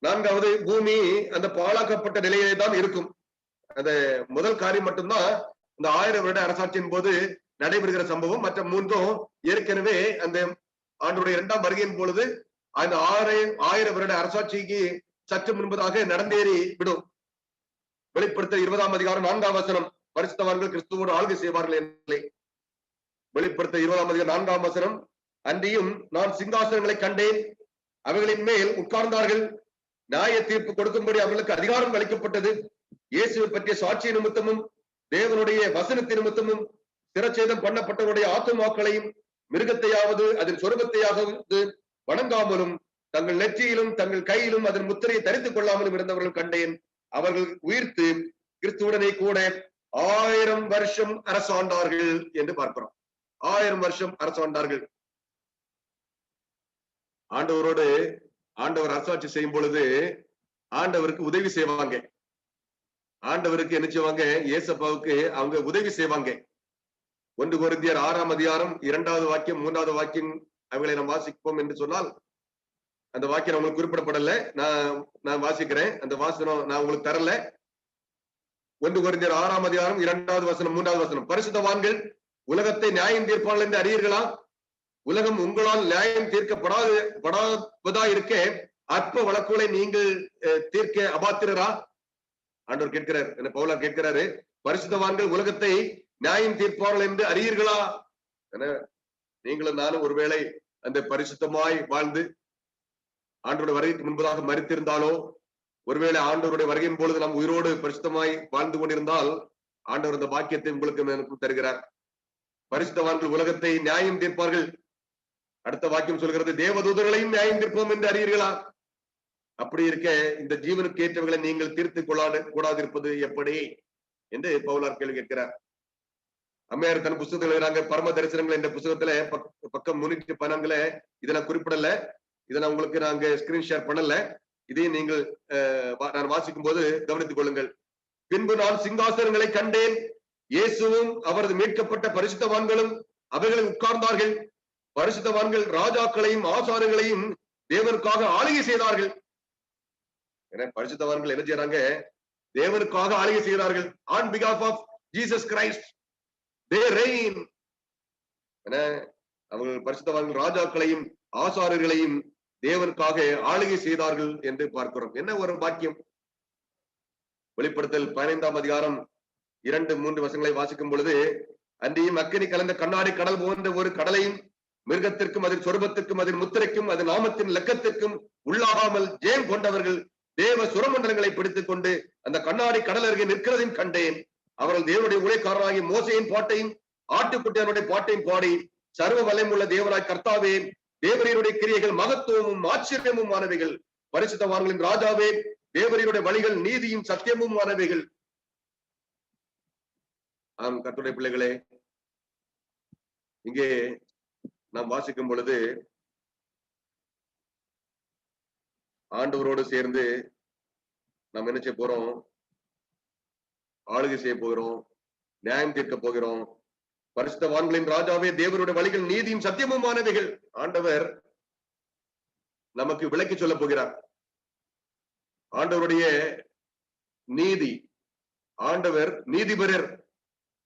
Speaker 1: 4வது, பூமி அந்த பாழாக்கப்பட்ட நிலையிலே தான் இருக்கும். அந்த முதல் காரியம் மட்டும்தான் இந்த 1000 வருட அரசாட்சியின் போது நடைபெறுகிற சம்பவம். மற்ற 3ம் ஏற்கனவே அந்த ஆண்டவருடைய 2ஆம் வருகையின் பொழுது அந்த 1000 வருட அரசாட்சிக்கு சற்று முன்பதாக நடந்தேறி விடும். வெளிப்படுத்த 20ஆம் அதிகாரம் 4ஆம் வசனம், பரிசுத்தவான்கள் கிறிஸ்துவோடு ஆளுகை செய்வார்கள் என்பதை. வெளிப்படுத்த 20ஆம் அதிகாரம் 4ஆம் வசனம், அன்றியும் நான் சிங்காசனங்களை கண்டேன், அவைகளின் மேல் உட்கார்ந்தார்கள், நியாய தீர்ப்பு கொடுக்கும்படி அவர்களுக்கு அதிகாரம் அளிக்கப்பட்டது. இயேசுவை பற்றிய சாட்சி நிமித்தமும் தேவனுடைய வசனத்தின் நிமித்தமும் சிரச்சேதம் பண்ணப்பட்டவருடைய ஆத்துமாக்களையும் மிருகத்தையாவது அதன் சொருபத்தையாவது வணங்காமலும் தங்கள் நெற்றியிலும் தங்கள் கையிலும் அதன் முத்திரையை தரித்துக் கொள்ளாமலும் இருந்தவர்கள் கண்டேன். அவர்கள் உயிர்த்து கிறிஸ்துவுடனே கூட 1000 வருஷம் அரசாண்டார்கள் என்று பார்க்கிறோம். 1000 வருஷம் அரசாண்டார்கள். ஆண்டவரோடு ஆண்டவர் அரசாட்சி செய்யும் பொழுது ஆண்டவருக்கு உதவி செய்வாங்க. ஆண்டவருக்கு என்ன செய்வாங்க? இயேசப்பாவுக்கு அவங்க உதவி செய்வாங்க. 1 கொரிந்தியர் 6ஆம் அதிகாரம் 2வது வாக்கியம் 3வது வாக்கியம் அவங்களை நாம் வாசிப்போம் என்று சொன்னால், அந்த வாக்கியம் உங்களுக்கு குறிப்பிடப்படல, நான் வாசிக்கிறேன். அந்த வாசனம் நான் உங்களுக்கு தரல. 1 கொரிந்தியர் 6ஆம் அதிகாரம் 2வது வசனம் 3வது வசனம், பரிசுத்தவான்கள் உலகத்தை நியாயம் தீர்ப்பார்கள் என்று அறியீர்களா? உலகம் உங்களால் நியாயம் தீர்க்கப்படாததா இருக்க அற்ப வழக்குகளை நீங்கள் தீர்க்க அபாத்திரரா? ஆண்டவர் கேட்கிறார், என்ன பவுலர் கேட்கிறாரு, பரிசுத்தவான்கள் உலகத்தை நியாயம் தீர்ப்பார்கள் என்று அறியீர்களா? நீங்களும் நானும் ஒருவேளை அந்த பரிசுத்தமாய் வாழ்ந்து ஆண்டவருடைய வருகைக்கு முன்பதாக மரித்திருந்தாலோ, ஒருவேளை ஆண்டவருடைய வருகையின் பொழுது நாம் உயிரோடு பரிசுத்தமாய் வாழ்ந்து கொண்டிருந்தால் ஆண்டவர் இந்த பாக்கியத்தை உங்களுக்கு எனக்கு தருகிறார். பரிசுத்தவான்கள் உலகத்தை நியாயம் தீர்ப்பார்கள். அடுத்த வாக்கியம் சொல்கிறது, தேவதூதர்களையும் நியாயம் தீர்ப்போம் என்று அறியீர்களா? அப்படி இருக்க இந்த ஜீவனுக்கு ஏற்றவர்களை நீங்கள் தீர்த்துக் கூடாதிருப்பது எப்படி என்று பவுலார் கேள்வி கேட்கிறார். அம்மையார் தன் புத்தகத்தில் எழுதுறாங்க, பரம தரிசனங்கள் என்ற புத்தகத்துல பக்கம் 312 இதை நான் குறிப்பிடல, இதை நான் உங்களுக்கு நாங்க ஸ்கிரீன் ஷேர் பண்ணல, இதையும் நீங்கள் நான் வாசிக்கும் போது கவனித்துக் கொள்ளுங்கள். பின்பு நான் சிங்காசனங்களை கண்டேன், இயேசுவும் அவரது மீட்கப்பட்ட பரிசுத்தவான்களும் அவைகளில் உட்கார்ந்தார்கள். பரிசுத்தவான்கள் ராஜாக்களையும் ஆசாரியங்களையும் தேவனுக்காக ஆளுகை செய்தார்கள். பரிசுத்தவான்கள் என்ன செய்யறாங்க? தேவனுக்காக ஆளுகை செய்கிறார்கள். ஆன் பிகாஃப் of Jesus Christ they reign. அவர்கள் பரிசுத்தவான்கள் ராஜாக்களையும் ஆசாரியர்களையும் தேவனுக்காக ஆளுகை செய்தார்கள் என்று பார்க்கிறோம். என்ன ஒரு பாக்கியம்! வெளிப்படுத்தல் 15ஆம் அதிகாரம் 2-3 வசனங்களை வாசிக்கும் பொழுது, அன்றியும் அக்கினி கலந்த கண்ணாடி கடல் போன்ற ஒரு கடலையும் மிருகத்திற்கும் அதன் சொருபத்திற்கும் அதன் முத்திரைக்கும் அதன் நாமத்தின் லக்கத்திற்கும் உள்ளாகாமல் ஜெயம் கொண்டவர்கள் தேவ சுரமண்டலங்களை பிடித்துக் கொண்டு அந்த கண்ணாடி கடல் அருகே நிற்கிறதையும் கண்டேன். அவர்கள் தேவனுடைய ஊழியக்காரராகிய மோசேயின் பாட்டையும் ஆட்டுக்குட்டியாருடைய பாட்டையும் பாடி, சர்வ வல்லமையுள்ள தேவராய் கர்த்தாவே, தேவரீருடைய கிரியைகள் மகத்துவமும் ஆச்சரியமும் ஆனவைகள், பரிசுத்தவான்களின் ராஜாவே, தேவரீருடைய வழிகள் நீதியும் சத்தியமும் ஆனவைகள். ஆம் கர்த்தருடைய பிள்ளைகளே, இங்கே நாம் வாசிக்கும் பொழுது ஆண்டவரோடு சேர்ந்து நாம் என்ன செய்ய போறோம்? ஆளுகை செய்ய போகிறோம், நியாயம் தீர்க்க போகிறோம். பரிசுத்தவான்களின் ராஜாவே, தேவருடைய வழிகள் நீதியும் சத்தியமுமானவைகள். ஆண்டவர் நமக்கு விளக்கி சொல்ல போகிறார். ஆண்டவருடைய நீதி, ஆண்டவர் நீதிபரர்,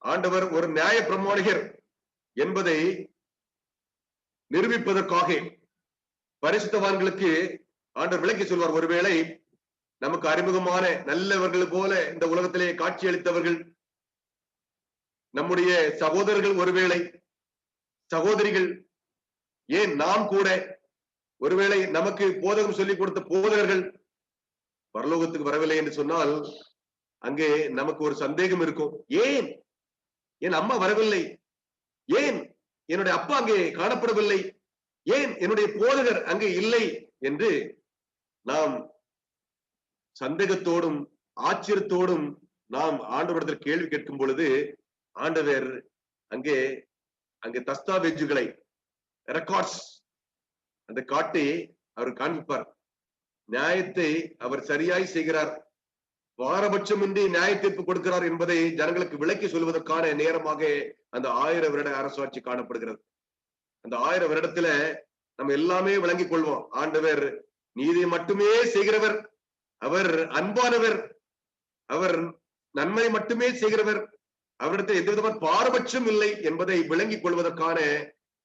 Speaker 1: ஆண்டவர் ஒரு நியாய பிரமாணிகர் என்பதை நிரூபிப்பதற்காக பரிசுத்தவான்களுக்கு ஆண்டவர் விளக்கி சொல்வார். ஒருவேளை நமக்கு அறிமுகமான நல்லவர்கள் போல இந்த உலகத்திலே காட்சி அளித்தவர்கள் நம்முடைய சகோதரர்கள், ஒருவேளை சகோதரிகள், ஏன் நாம் கூட ஒருவேளை நமக்கு போதகம் சொல்லிக் கொடுத்த போதகர்கள் பரலோகத்துக்கு வரவில்லை என்று சொன்னால் அங்கே நமக்கு ஒரு சந்தேகம் இருக்கும். ஏன் என் அம்மா வரவில்லை? ஏன் என்னுடைய அப்பா அங்கே காணப்படவில்லை? ஏன் என்னுடைய போதகர் அங்கே இல்லை என்று நாம் சந்தேகத்தோடும் ஆச்சரியத்தோடும் நாம் ஆண்டவரிடத்தில் கேள்வி கேட்கும் பொழுது ஆண்டவர் அங்கே தஸ்தாவேஜுகளை, ரெக்கார்ட்ஸ் அந்த காட்டி அவர் காண்பிப்பார். நியாயத்தை அவர் சரியாய் செய்கிறார், பாரபட்சமின்றி நியாய தீர்ப்பு கொடுக்கிறார் என்பதை ஜனங்களுக்கு விளக்கி சொல்வதற்கான நேரமாக அந்த 1000 வருட அரசாட்சி காணப்படுகிறது. அந்த 1000 வருடத்துல நம்ம எல்லாமே விளங்கிக் கொள்வோம். ஆண்டவர் நீதி மட்டுமே செய்கிறவர், அவர் அன்பானவர், அவர் நன்மை மட்டுமே செய்கிறவர், அவரிடத்தில் எந்த விதமான பாரபட்சம் இல்லை என்பதை விளங்கிக் கொள்வதற்கான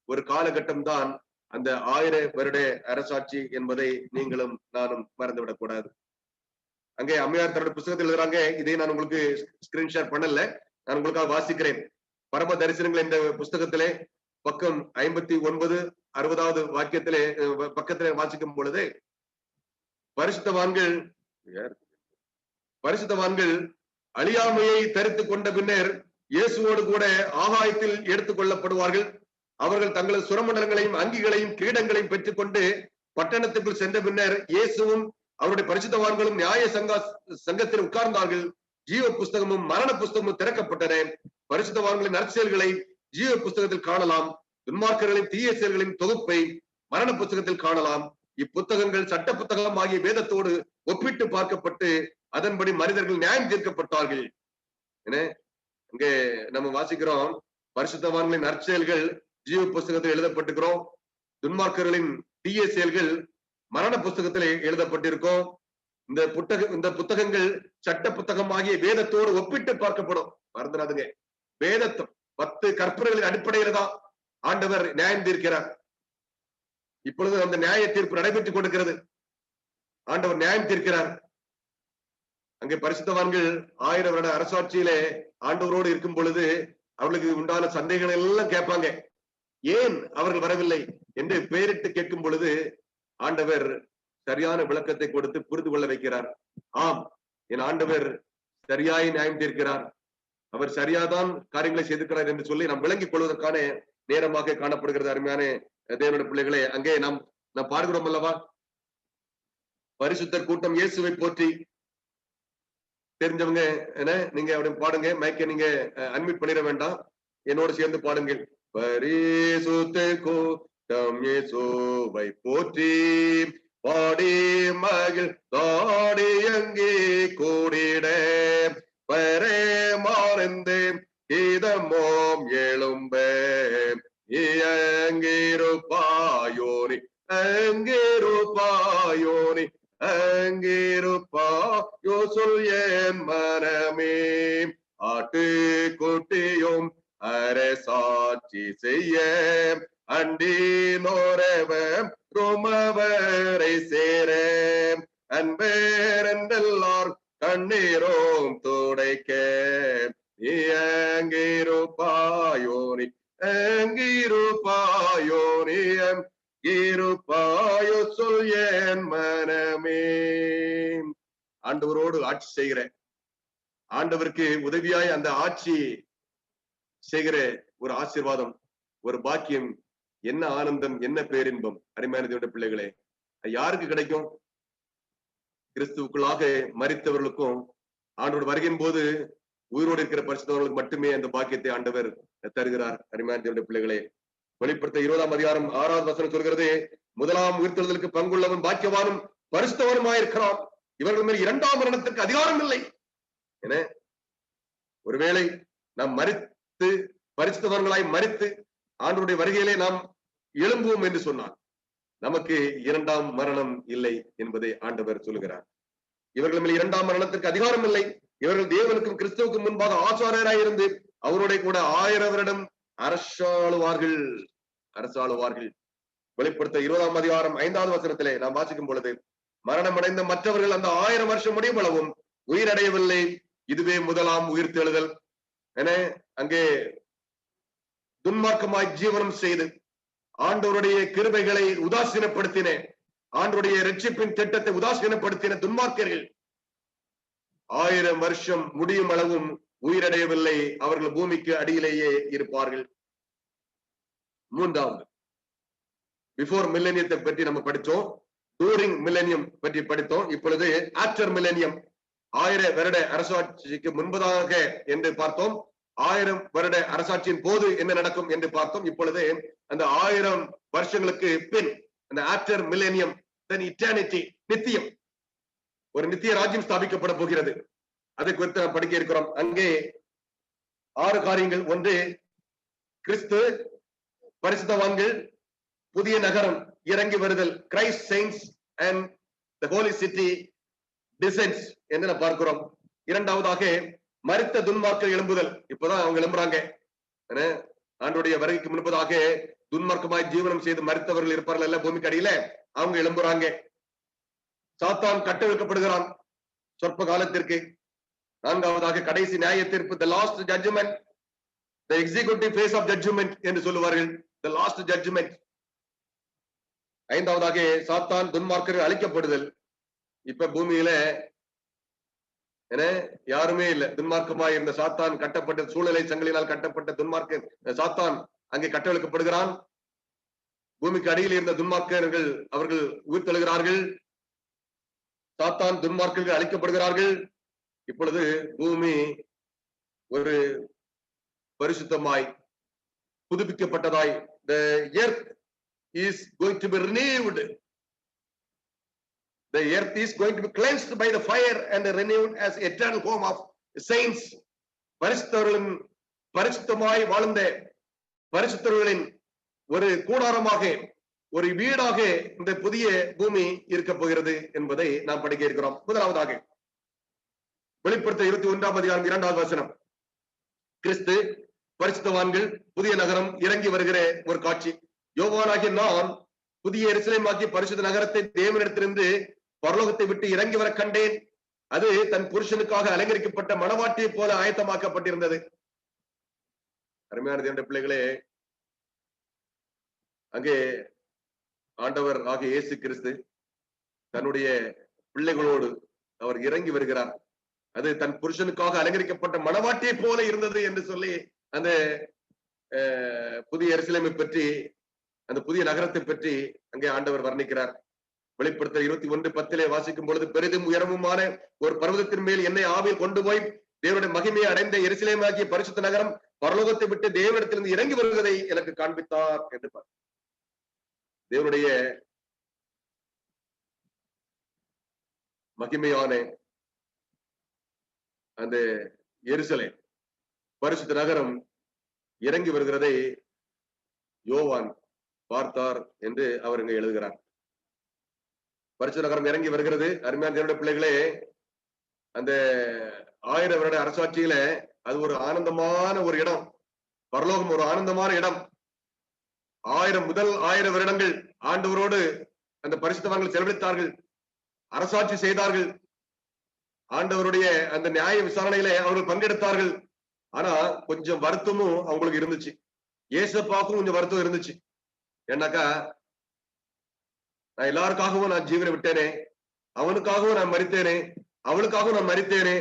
Speaker 1: ஒரு காலகட்டம் தான் அந்த 1000 வருட அரசாட்சி என்பதை நீங்களும் நானும் மறந்துவிடக் கூடாது. அங்கே அம்மையார் தன்னுடைய புத்தகத்தில் எழுதுறாங்க, இதை நான் உங்களுக்கு ஸ்கிரீன் ஷேர் பண்ணல, நான் உங்களுக்காக வாசிக்கிறேன். பரம தரிசனங்கள் என்ற புஸ்தகத்திலே பக்கம் 59 60வது வாக்கியத்திலே பக்கத்திலே வாசிக்கும் பொழுது பரிசுத்தவான்கள் அழியாமையை தரித்துக் கொண்ட பின்னர் இயேசுவோடு கூட ஆகாயத்தில் எடுத்துக் கொள்ளப்படுவார்கள். அவர்கள் தங்களது சுரமண்டலங்களையும் அங்கிகளையும் கிரீடங்களையும் பெற்றுக் கொண்டு பட்டணத்துக்குள் சென்ற பின்னர் இயேசுவும் அவருடைய பரிசுத்தவான்களும் நியாய சங்கத்தில் உட்கார்ந்தார்கள். ஜீவ புஸ்தகமும் மரண புஸ்தகமும் திறக்கப்பட்டன. பரிசுத்தவான்களின் நற்செயல்களை ஜீவ புஸ்தகத்தில் காணலாம், துன்மார்க்கர்களின் தீய செயல்களின் தொகுப்பை மரண புஸ்தகத்தில் காணலாம். இப்புத்தகங்கள் சட்ட புத்தகம் ஆகிய வேதத்தோடு ஒப்பிட்டு பார்க்கப்பட்டு அதன்படி மனிதர்கள் நியாயம் தீர்க்கப்பட்டார்கள். என இங்கே நம்ம வாசிக்கிறோம், பரிசுத்தவான்களின் நற்செயல்கள் ஜீவ புஸ்தகத்தில் எழுதப்பட்டிருக்கிறோம், துன்மார்க்கர்களின் தீய செயல்கள் மரண புஸ்தகத்தில் எழுதப்பட்டிருக்கும். இந்த புத்தகங்கள் சட்ட புத்தகம் ஆகிய வேதத்தோடு ஒப்பிட்டு பார்க்கப்படும். மறந்துடாதுங்க, வேதத்தும் 10 கற்பனைகளின் அடிப்படையில தான் ஆண்டவர் நியாயம் தீர்க்கிறார். இப்பொழுது அந்த நியாய தீர்ப்பு நடைபெற்றுக் கொடுக்கிறது. ஆண்டவர் நியாயம் தீர்க்கிறார். அங்கே பரிசுத்தவான்கள் 1000 வருட அரசாட்சியிலே ஆண்டவரோடு இருக்கும் பொழுது அவர்களுக்கு உண்டான சந்தேகங்கள் எல்லாம் கேட்பாங்க. ஏன் அவர்கள் வரவில்லை என்று பெயரிட்டு கேட்கும் பொழுது ஆண்டவர் சரியான விளக்கத்தை கொடுத்து புரிந்து கொள்ள வைக்கிறார். ஆம், என் ஆண்டவர் சரியாய் நியாயம் தீர்க்கிறார், அவர் சரியாதான் காரியங்களை செய்திருக்கிறார் என்று சொல்லி நாம் விளங்கிக் கொள்வதற்கான நேரமாக காணப்படுகிறது. அருமையான தேவனுடைய பிள்ளைகளே, அங்கே நாம் பாடுகிறோம் அல்லவா, பரிசுத்தர் கூட்டம் இயேசுவை போற்றி. தெரிஞ்சவங்க நீங்க அப்படி பாடுங்க. மைக்க நீங்க அன்மிட் பண்ணிட வேண்டாம், என்னோட சேர்ந்து பாடுங்கள். பரிசுத்தர் கூட்டம் இயேசுவை போற்றி, பாடி மகிழ் தாடி அங்கே கூடிட, பரமானந்து கீதமோம் எழும்ப, அங்கிருப்பாயோனி அங்கிருப்பாயோனி அங்கிருப்பாயோ சொல் என் மனமே, ஆட்டு குட்டியும் அரசாட்சி செய்ய அண்டினோரவம் ரோமவரை சேர, அன்பரென்றெல்லார் கண்ணீரோம் துடைக்க, அங்கிருப்பாயோனி அங்கிருப்பாயோனி அங்கிருப்பாயோ சொல் என் மனமே. ஆண்டவரோடு ஆட்சி செய்கிற, ஆண்டவருக்கு உதவியாய் அந்த ஆட்சி செய்கிற ஒரு ஆசீர்வாதம், ஒரு பாக்கியம், என்ன ஆனந்தம், என்ன பேரின்பம். அருமையான தேவனுடைய பிள்ளைகளே, யாருக்கு கிடைக்கும்? கிறிஸ்துவுக்குள்ளாக மரித்தவர்களுக்கும் ஆண்டவர் வருகின்ற போது உயிரோடு இருக்கிற பரிசுத்தவர்களுக்கு மட்டுமே அந்த பாக்கியத்தை ஆண்டவர் தருகிறார். அருமையான தேவனுடைய பிள்ளைகளே, வெளிப்படுத்த 20ஆம் அதிகாரம் 6வது வசனம் சொல்கிறது, முதலாம் உயிர்த்தெழுதலுக்கு பங்குள்ளவன் பாக்கியவானும் பரிசுத்தவனுமாயிருக்கிறான், இவர்கள் மேல் 2ஆம் மரணத்திற்கு அதிகாரம் இல்லை என. ஒருவேளை நாம் மரித்து பரிசுத்தவர்களாய் மரித்து ஆண்டவருடைய வருகையிலே நாம் எழும்புவோம் என்று சொன்னார், நமக்கு 2ஆம் மரணம் இல்லை என்பதை ஆண்டவர் சொல்லுகிறார். இவர்கள் மேல் 2ஆம் மரணத்திற்கு அதிகாரம் இல்லை, இவர்கள் தேவனுக்கும் கிறிஸ்துவுக்கும் முன்பாக ஆசாரியராய் இருந்து அவருடைய கூட 1000 வருடம் அரசாளுவார்கள். வெளிப்படுத்த 20ஆம் அதிகாரம் 5வது வசனத்திலே நாம் வாசிக்கும் பொழுது, மரணம் அடைந்த மற்றவர்கள் அந்த 1000 வருஷம் முடிவளவும் உயிரடையவில்லை, இதுவே முதலாம் உயிர்த்தெழுதல் என. அங்கே துன்மார்க்கமாய் ஜீவனம் செய்து ஆண்டவருடைய கிருபைகளை உதாசீனப்படுத்தின, ஆண்டவருடைய இரட்சிப்பின் திட்டத்தை உதாசீனப்படுத்தின துன்மார்க்கர்கள் 1000 வருஷம் முடியும் அளவும் உயிரடையவில்லை, அவர்கள் பூமிக்கு அடியிலேயே இருப்பார்கள். 3வது, பிஃபோர் மில்லேனியத்தை பற்றி நம்ம படித்தோம், டூரிங் மில்லேனியம் பற்றி படித்தோம். இப்பொழுது ஆஃப்டர் மில்லேனியம், 1000 வருட அரசாட்சிக்கு முன்பதாக என்று பார்த்தோம். 1000 வருட அரசாட்சியின் போது என்ன நடக்கும் என்று பார்த்தோம். இப்பொழுது அந்த 1000 வருஷங்களுக்கு பின், அந்த ஆஃப்டர் மில்லேனியம், இட்டர்னிட்டி, நித்தியம், ஒரு நித்திய ராஜ்யம் ஸ்தாபிக்கப்பட போகிறது. அதை குறித்து நாம் படிக்க இருக்கிறோம். அங்கே 6 காரியங்கள். ஒன்று, கிறிஸ்து, பரிசுத்தவான்கள், புதிய நகரம் இறங்கி வருதல், Christ saints and the holy city descends என்று நாம் பார்க்கிறோம். இரண்டாவதாக மரித்த துன்மார்க்கர் எழும்புதல். இப்பதான் அவங்க எழும்புறாங்க. ஆண்டவருடைய வருகைக்கு முன்பதாக துன்மார்க்கமாய் ஜீவனம் செய்து மரித்தவர்கள் இருப்பார்கள் எல்லாம் பூமிக்கு அடியில, அவங்க எழும்புறாங்க. சாத்தான் கட்டவிழ்க்கப்படுகிறான் சொற்ப காலத்திற்கு. நான்காவதாக கடைசி நியாய தீர்ப்பு, the last judgment, the executive phase of judgment என்று சொல்லுவார்கள், the last judgment. ஐந்தாவதாக சாத்தான் துன்மார்க்கர்கள் அழிக்கப்படுதல். இப்ப பூமியில யாருமே இல்ல. துன்மார்க்கமாய் இருந்த சாத்தான் கட்டப்பட்ட சூழலை சங்கிலினால் கட்டப்பட்ட துன்மார்க்க சாத்தான் அங்கே கட்டவிழ்க்கப்படுகிறான். பூமிக்கு அடியில் இருந்த துன்மார்க்கர்கள் அவர்கள் உயிர்த்தெழுகிறார்கள். சாத்தான் துன்மார்க்கர்கள் அழிக்கப்படுகிறார்கள். இப்பொழுது பூமி ஒரு பரிசுத்தமாய் புதுப்பிக்கப்பட்டதாய், the earth is going to be renewed. The earth is going to be cleansed by the fire and renewed as eternal home of saints. பரிசுத்தவர்களின் பரிசுத்தமாய் வாழ்ந்த பரிசுத்தவர்களின் ஒரு கூடாரமாக, ஒரு வீடாக இந்த புதிய பூமி இருக்க போகிறது என்பதை நாம் படிக்க இருக்கிறோம். முதலாவதாக வெளிப்படுத்த 21ஆம் அதிகாரம் 2வது வசனம். கிறிஸ்து, பரிசுத்தவான்கள், புதிய நகரம் இறங்கி வருகிற ஒரு காட்சி. யோவானாகிய நான் புதிய எருசலேமாகிய பரிசுத்த நகரத்தை தேவனிடத்திலிருந்து பரலோகத்தை விட்டு இறங்கி வர கண்டேன். அது தன் புருஷனுக்காக அலங்கரிக்கப்பட்ட மணவாட்டியை போல ஆயத்தமாக்கப்பட்டிருந்தது. அருமையான தேவனுடைய பிள்ளைகளே, அங்கே ஆண்டவர் ஆகிய இயேசு கிறிஸ்து தன்னுடைய பிள்ளைகளோடு அவர் இறங்கி வருகிறார். அது தன் புருஷனுக்காக அலங்கரிக்கப்பட்ட மணவாட்டியை போல இருந்தது என்று சொல்லி அந்த புதிய எருசலேமை பற்றி, அந்த புதிய நகரத்தை பற்றி அங்கே ஆண்டவர் வர்ணிக்கிறார். வெளிப்படுத்த 21:10 வாசிக்கும் பொழுது, பெரிதும் உயரமுமான ஒரு பர்வதத்தின் மேல் என்னை ஆவியில் கொண்டு போய் தேவனுடைய மகிமையை அடைந்த எருசலேமாகிய பரிசுத்த நகரம் பரலோகத்தை விட்டு தேவனிடத்திலிருந்து இறங்கி வருவதை எனக்கு காண்பித்தார் என்று தேவனுடைய மகிமையான அந்த எருசலேம் பரிசுத்த நகரம் இறங்கி வருகிறதை யோவான் பார்த்தார் என்று அவர் இங்க எழுதுகிறார். பரிசுத்த நகரம் இறங்கி வருகிறது. அருமையான தேவனுடைய பிள்ளைகளே, அந்த 1000 வருட அரசாட்சியில அது ஒரு ஆனந்தமான ஒரு இடம். பரலோகம் ஒரு ஆனந்தமான இடம். 1000 வருடங்கள் ஆண்டவரோடு அந்த பரிசுத்தவான்கள் செலவழித்தார்கள், அரசாட்சி செய்தார்கள். ஆண்டவருடைய அந்த நியாய விசாரணையில அவர்கள் பங்கெடுத்தார்கள். ஆனா கொஞ்சம் வருத்தமும் அவங்களுக்கு இருந்துச்சு. ஏசப்பாவுக்கும் கொஞ்சம் வருத்தம் இருந்துச்சு. ஏன்னாக்கா, நான் எல்லாருக்காகவும் நான் ஜீவனை விட்டேனே, அவனுக்காகவும் நான் மரித்தேனே, அவளுக்காகவும் நான் மரித்தேனே,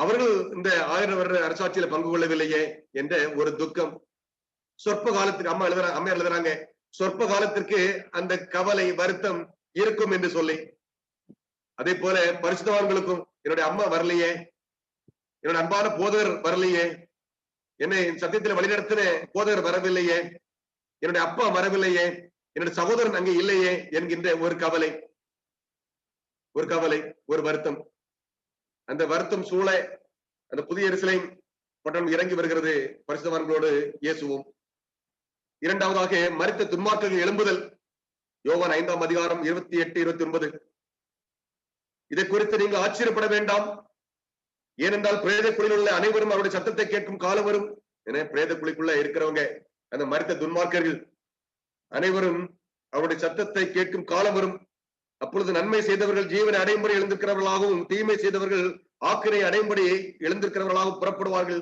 Speaker 1: அவர்கள் இந்த 1000 வருட அரசாட்சியில பங்கு கொள்ளவில்லையே என்ற ஒரு துக்கம். சொற்ப காலத்துக்கு அம்மா எழுதுறாங்க, சொற்ப காலத்திற்கு அந்த கவலை வருத்தம் இருக்கும் என்று சொல்லி. அதே போல பரிசுத்தவான்களுக்கும், என்னுடைய அம்மா வரலையே, என்னோட அன்பான போதகர் வரலையே, என்னை சத்தியத்தில் வழிநடத்தின போதகர் வரவில்லையே, என்னுடைய அப்பா வரவில்லையே, என்னுடைய சகோதரன் அங்கே இல்லையே என்கின்ற ஒரு கவலை, ஒரு வருத்தம். அந்த வருத்தம் சூழ அந்த புதிய எருசலேம் பட்டணம் இறங்கி வருகிறது பரிசுத்தவான்களோடு இயேசுவும். இரண்டாவதாக மரித்த துன்மார்க்கர்கள் எழும்புதல். யோவான் 5ஆம் அதிகாரம் 28-29. இதை குறித்து நீங்கள் ஆச்சரியப்பட வேண்டாம், ஏனென்றால் பிரேத குழியில் உள்ள அனைவரும் அவருடைய சத்தத்தை கேட்கும் காலம் வரும். என பிரேத குழிக்குள்ள இருக்கிறவங்க அந்த மரித்த துன்மார்க்கர்கள் அனைவரும் அவருடைய சத்தத்தை கேட்கும் காலம் வரும். அப்பொழுது நன்மை செய்தவர்கள் ஜீவனை அடையும்படி எழுந்திருக்கிறவர்களாகவும், தீமை செய்தவர்கள் ஆக்கினை அடையும்படி எழுந்திருக்கிறவர்களாகவும் புறப்படுவார்கள்.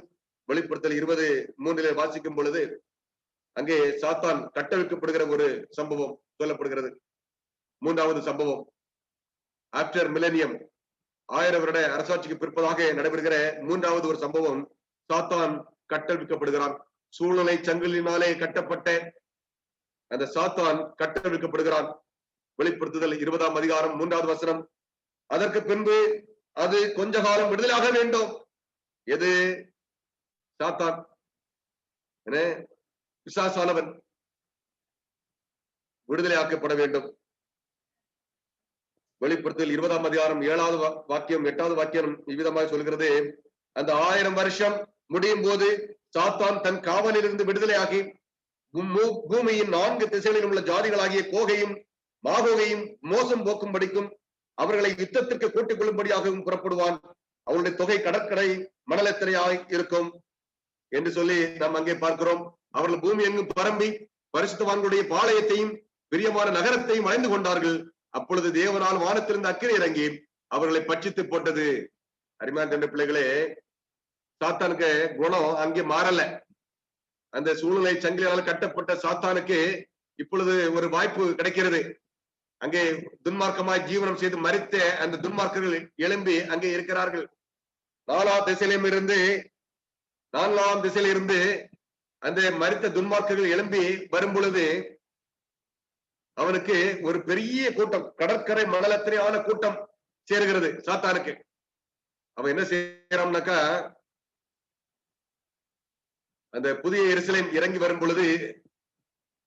Speaker 1: வெளிப்படுத்தல் 20:3 வாசிக்கும் பொழுது அங்கே சாத்தான் கட்டவிழ்க்கப்படுகிற ஒரு சம்பவம் சொல்லப்படுகிறது. மூன்றாவது சம்பவம், ஆப்டர் மில்லேனியம், 1000 வருட அரசாட்சிக்கு பிற்பதாக நடைபெறுகிற மூன்றாவது ஒரு சம்பவம், சாத்தான் கட்டவிழ்க்கப்படுகிறான். சூழ்நிலை சங்கிலினாலே கட்டப்பட்ட அந்த சாத்தான் கட்டவிழ்க்கப்படுகிறான். வெளிப்படுத்துதல் 20ஆம் அதிகாரம் 3வது வசனம். அதற்கு பின்பு அது கொஞ்ச காலம் விடுதலாக வேண்டும். எது? சாத்தான், பிசாசானவன் விடுதலையாக்கப்பட வேண்டும். வெளிப்படுத்தல் 20ஆம் அதிகாரம் 7வது வாக்கியம் 8வது வாக்கியம் இவ்விதமாக சொல்கிறது, அந்த 1000 வருஷம் முடியும் போது சாத்தான் தன் காவலிலிருந்து விடுதலையாகி பூமியின் 4 திசைகளில் உள்ள ஜாதிகளாகிய கோகையும் மாகோகையும் மோசம் போக்கும்படிக்கும் அவர்களை யுத்தத்திற்கு கூட்டிக் கொள்ளும்படியாகவும் புறப்படுவான். அவருடைய தொகை கடற்கரை மணல் எத்தனையாய் இருக்கும் என்று சொல்லி நாம் அங்கே பார்க்கிறோம். அவர்கள் பூமி எங்கும் பரம்பி பரிசுத்தவான்களுடைய பாளையத்தையும் பிரியமான நகரத்தையும் அடைந்து கொண்டார்கள். அப்பொழுது தேவனால் வானத்திலிருந்து அக்கினி இறங்கி அவர்களை பட்சித்து போட்டது. அருமையான தேவனுடைய பிள்ளைகளே, சாத்தானுக்கு குணம் அங்கே மாறல. அந்த சூழ்நிலை சங்கிலியால் கட்டப்பட்ட சாத்தானுக்கு இப்பொழுது ஒரு வாய்ப்பு கிடைக்கிறது. அங்கே துன்மார்க்கமாய் ஜீவனம் செய்து மரித்த அந்த துன்மார்க்கர்கள் எழும்பி அங்கே இருக்கிறார்கள். நாலாம் திசையிலிருந்து அந்த மரித்த துன்மார்க்கர்கள் எழும்பி வரும் பொழுது அவனுக்கு ஒரு பெரிய கூட்டம், கடற்கரை மணலத்திரையான கூட்டம் சேருகிறது சாத்தானுக்கு. அவன் என்ன செய்யறான்னாக்கா, அந்த புதிய எருசலேம் இறங்கி வரும் பொழுது,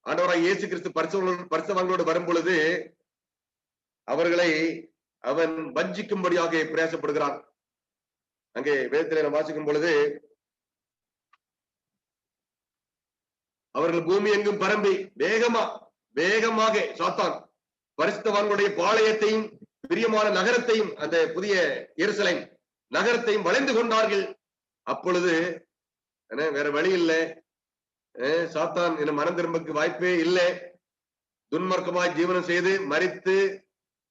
Speaker 1: ஆண்டவராய் இயேசு கிறிஸ்து பரிசுத்தவான்களோடு வரும் பொழுது அவர்களை அவன் வஞ்சிக்கும்படியாக பிரயாசப்படுகிறான். அங்கே வேதத்திலே நாம் வாசிக்கும் பொழுது, அவர்கள் பூமி எங்கும் பரம்பி வேகமாக சாத்தான் பரிசுத்தவான்களுடைய பாளையத்தையும் பிரியமான நகரத்தையும், அந்த புதிய எருசலேம் நகரத்தையும் வளைந்து கொண்டார்கள். அப்பொழுது வேற வழி இல்லை, சாத்தான் என்ன மனம் திரும்பக்கு வாய்ப்பே இல்லை. துன்மார்க்கமாய் ஜீவனம் செய்து மரித்து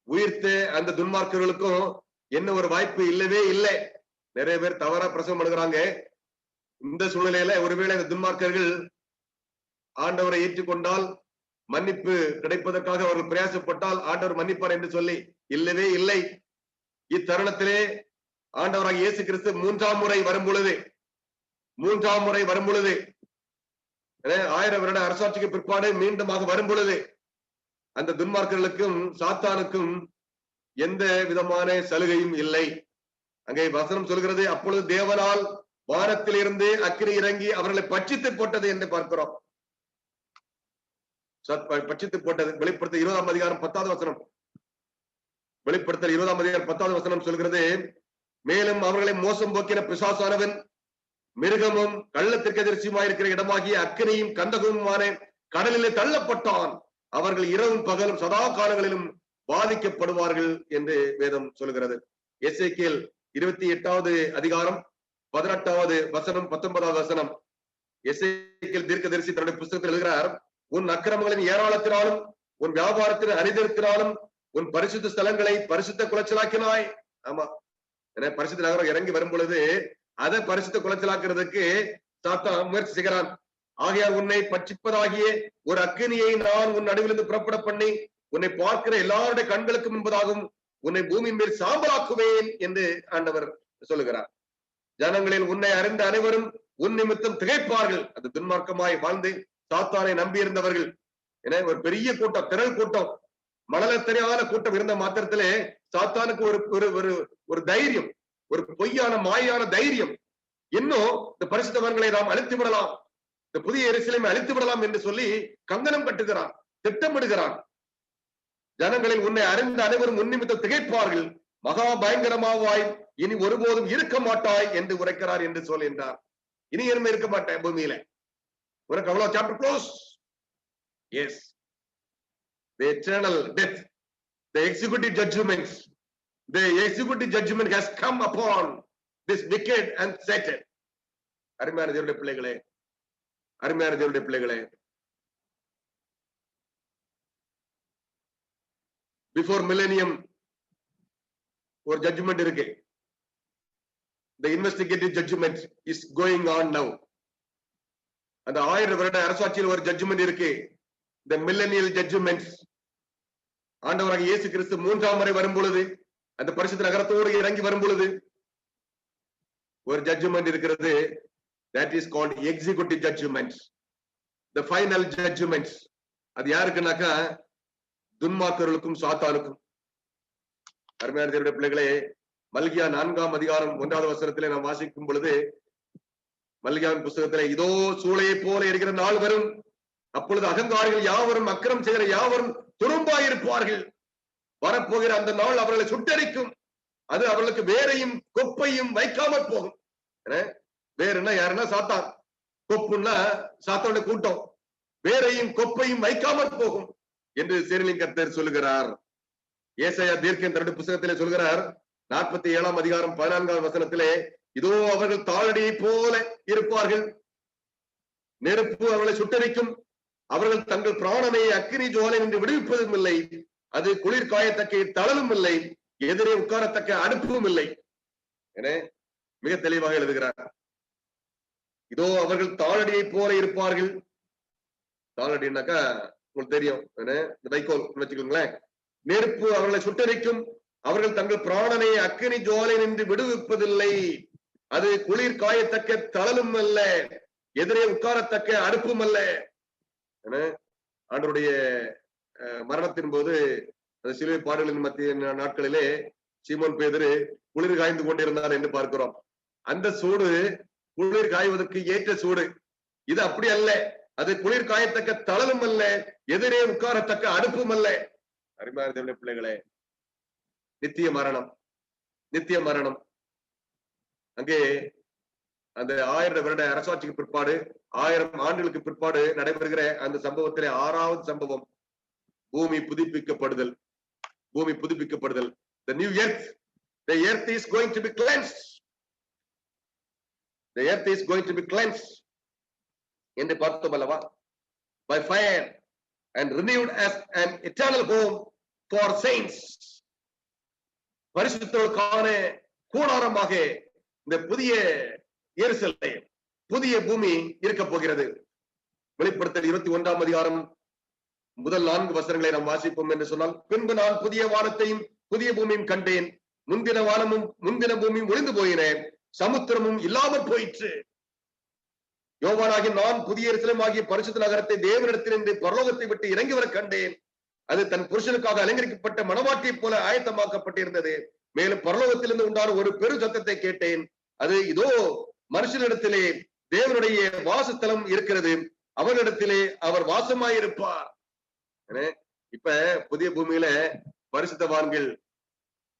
Speaker 1: உயிர்த்த அந்த துன்மார்க்கர்களுக்கும் என்ன ஒரு வாய்ப்பு இல்லவே இல்லை. நிறைய பேர் தவறா பிரசவம் பண்ணுகிறாங்க. இந்த சூழ்நிலையில ஒருவேளை இந்த துன்மார்க்கர்கள் ஆண்டவரை ஏற்றுக்கொண்டால், மன்னிப்பு கிடைப்பதற்காக அவர்கள் பிரயாசப்பட்டால் ஆண்டவர் மன்னிப்பார் என்று சொல்லி இல்லவே இல்லை. இத்தருணத்திலே ஆண்டவராக இயேசு கிறிஸ்து மூன்றாம் முறை வரும் பொழுது 1000 வருட அரசாட்சிக்கு பிற்பாடு மீண்டுமாக வரும் பொழுது அந்த துன்மார்க்கர்களுக்கும் சாத்தானுக்கும் எந்த விதமான சலுகையும் இல்லை. அங்கே வசனம் சொல்கிறது, அப்பொழுது தேவனால் வானத்திலிருந்து அக்கினி இறங்கி அவர்களை பட்சித்து போட்டது என்று பார்க்கிறோம். பட்சித்து போட்டது. வெளிப்படுத்த 20ஆம் அதிகாரம் 10வது வசனம். வெளிப்படுத்தல் 20ஆம் அதிகாரம் 10வது வசனம் சொல்கிறது, மேலும் அவர்களை மோசம் போக்கின பிசாசானவன் மிருகமும் கள்ளத்திற்கு எதிர்ச்சியுமாயிருக்கிற இடமாகிய அக்கினியும் கந்தகமுமான கடலிலே தள்ளப்பட்டான். அவர்கள் இரவும் பகலும் சதா காலங்களிலும் பாதிக்கப்படுவார்கள் என்று வேதம் சொல்கிறது. எசேக்கியேல் 28வது அதிகாரம் 18வது வசனம் 19வது வசனம். எசேக்கியேல் தீர்க்கதரிசி தன்னுடைய புத்தகத்தில் எழுதுகிறார், உன் அக்கிரமங்களின் ஏராளத்தினாலும் உன் வியாபாரத்தின் அரிதத்தினாலும் உன் பரிசுத்த ஸ்தலங்களை பரிசுத்த குலைச்சலாக்கினாய். ஆமா, பரிசுத்த நகரம் இறங்கி வரும் பொழுது அதை பரிசுத்த குலைச்சலாக்குறதுக்கு சாத்தான் முயற்சி செய்கிறான். ஆகையால் உன்னை பட்சிப்பதாகிய ஒரு அக்கினியை நான் உன் நடுவிலிருந்து புறப்பட பண்ணி உன்னை பார்க்கிற எல்லாருடைய கண்களுக்கு முன்பதாகவும் உன்னை பூமியின் மேல் சாம்பலாக்குவேன் என்று ஆண்டவர் சொல்லுகிறார். ஜனங்களில் உன்னை அறிந்த அனைவரும் உன் நிமித்தம் திகைப்பார்கள். அது துன்மார்க்கமாய் வாழ்ந்து சாத்தானை நம்பி இருந்தவர்கள் என ஒரு பெரிய கூட்டம், திரள் கூட்டம், மணலத்தனையான கூட்டம் இருந்த மாத்திரத்திலே சாத்தானுக்கு ஒரு தைரியம், ஒரு பொய்யான மாயான தைரியம், இன்னும் இந்த பரிசுத்தவான்களை நாம் அழித்து விடலாம், இந்த புதிய எருசலேமை அழித்து விடலாம் என்று சொல்லி கங்கணம் கட்டுகிறான், திட்டமிடுகிறான். ஜனங்களில் உன்னை அறிந்த அனைவரும் உன்னிமித்தம் திகைப்பார்கள், மகா பயங்கரமாவாய் இனி ஒருபோதும் இருக்க மாட்டாய் என்று உரைக்கிறார் என்று சொல்கின்றார். இனி இனிமே இருக்க மாட்டேன் பூமியில. உனக்கு அவ்வளவு chapter close. Yes, the eternal death, the executive judgment has come upon this wicked and Satan. அருமையான தேவனுடைய பிள்ளைகளே, பிஃபோர் மில்லேனியம் ஒரு ஜட்ஜ்மெண்ட் இருக்கு. The investigative judgment is going on now. அந்த 1000 வருட அரசாட்சியில் ஒரு ஜட்ஜ்மெண்ட் இருக்கு. The millennial judgments. ஆண்டவராக இயேசு கிறிஸ்து 3ஆம் முறை வரும் பொழுது, அந்த பரிசுத்த நகரத்தோடு இறங்கி வரும் பொழுது ஒரு ஜட்ஜ்மெண்ட் இருக்கிறது. That is called executive judgments, the final judgments. அது யாருக்குனாக்கா துன்மார்க்கர்களுக்கும் சாத்தானுக்கும். அருமையான தேவனுடைய பிள்ளைகளே, மல்கியா 4ஆம் அதிகாரம் 1வது வசனத்திலே நாம் வாசிக்கும் பொழுது, மல்கியாவின் புஸ்தகத்திலே, இதோ சூளையை போல இருக்கிற நாள் வரும், அப்பொழுது அகங்காரிகள் யாவரும் அக்கிரம் செய்கிற யாவரும் துரும்பாயிருப்பார்கள். வரப்போகிற அந்த நாள் அவர்களை சுட்டரிக்கும். அது அவர்களுக்கு வேரையும் கொப்பையும் வைக்காமல் போகும். வேறுன்னா யாருன்னா சாத்தான், கொப்புன்னா சாத்தானுடைய கூட்டம், வேரையும் கொப்பையும் வைக்காமல் போகும் என்று சேரலின் கர்த்தர் சொல்லுகிறார். ஏசாயா தீர்க்கன் தன்னுடைய புத்தகத்திலே சொல்கிறார், 47ஆம் அதிகாரம் 14ஆம் வசனத்திலே, இதோ அவர்கள் தாளடியை போல இருப்பார்கள், நெருப்பு அவர்களை சுட்டரிக்கும், அவர்கள் தங்கள் பிராணனை அக்கினி ஜுவாலை என்று விடுவிப்பதும் இல்லை, அது குளிர் காயத்தக்க தளலும் இல்லை, எதிரே உட்காரத்தக்க அடுப்பும் இல்லை என மிக தெளிவாக எழுதுகிறார். இதோ அவர்கள் தாளடியை போல இருப்பார்கள். தாளடினாக்கா உங்களுக்கு தெரியும், இந்த வைக்கோல் வச்சுக்கோங்களேன். நெருப்பு அவர்களை சுட்டரிக்கும், அவர்கள் தங்கள் பிராணனை அக்கினி ஜுவாலை நின்று விடுவிப்பதில்லை, அது குளிர் காயத்தக்க தளலும் அல்ல, எதிரே உட்காரத்தக்க அடுப்பும் அல்ல. ஆண்டவருடைய மரணத்தின் போது அந்த சிலுவை பாடுகளின் மத்திய நாட்களிலே சீமோன் பேதுரு குளிர் காய்ந்து கொண்டிருந்தார் என்று பார்க்கிறோம். அந்த சூடு குளிர் காய்வதற்கு ஏற்ற சூடு. இது அப்படி அல்ல, அது குளிர் காயத்தக்க தளலும் அல்ல, எதிரே உட்காரத்தக்க அடுப்பும் அல்ல. அருமையான பிள்ளைகளே, நித்திய மரணம், நித்திய மரணம். அங்கே அந்த 1000 வருட அரசாட்சிக்கு பிற்பாடு, 1000 ஆண்டுகளுக்கு பிற்பாடு நடைபெறுகிற அந்த சம்பவத்திலே 6வது சம்பவம் பூமி புதுப்பிக்கப்படுதல். பூமி புதுப்பிக்கப்படுதல். The new earth, the earth is going to be cleansed. The earth is going to be cleansed என்று பார்த்தோம் அல்லவா? By fire and renewed as an eternal home for saints. பரிசுத்தோருக்கான கூடாரமாக இந்த புதிய எருசலேம், புதிய பூமி இருக்க போகிறது. வெளிப்படுத்தல் 21ஆம் அதிகாரம் முதல் 4 வசனங்களை நாம் வாசிப்போம் என்று சொன்னால், பின்பு நான் புதிய வானத்தையும் புதிய பூமியும் கண்டேன், முந்தின வானமும் முந்தின பூமியும் ஒளிந்து போயின, சமுத்திரமும் இல்லாமல் போயிற்று. யோவானாகி நான் புதிய எருசலேம் ஆகிய பரிசுத்த நகரத்தை தேவனிடத்திலிருந்து பரலோகத்தை விட்டு இறங்கி வர கண்டேன். அது தன் புருஷனுக்காக அலங்கரிக்கப்பட்ட மணவாட்டியை போல ஆயத்தமாக்கப்பட்டிருந்தது. மேலும் பரலோகத்திலிருந்து உண்டான ஒரு பெரு சத்தத்தை கேட்டேன். அது, இதோ மனுஷனிடத்திலே தேவனுடைய வாசஸ்தலம் இருக்கிறது, அவனிடத்திலே அவர் வாசமாயிருப்பார். இப்ப புதிய பூமியில பரிசுத்தவான்கள்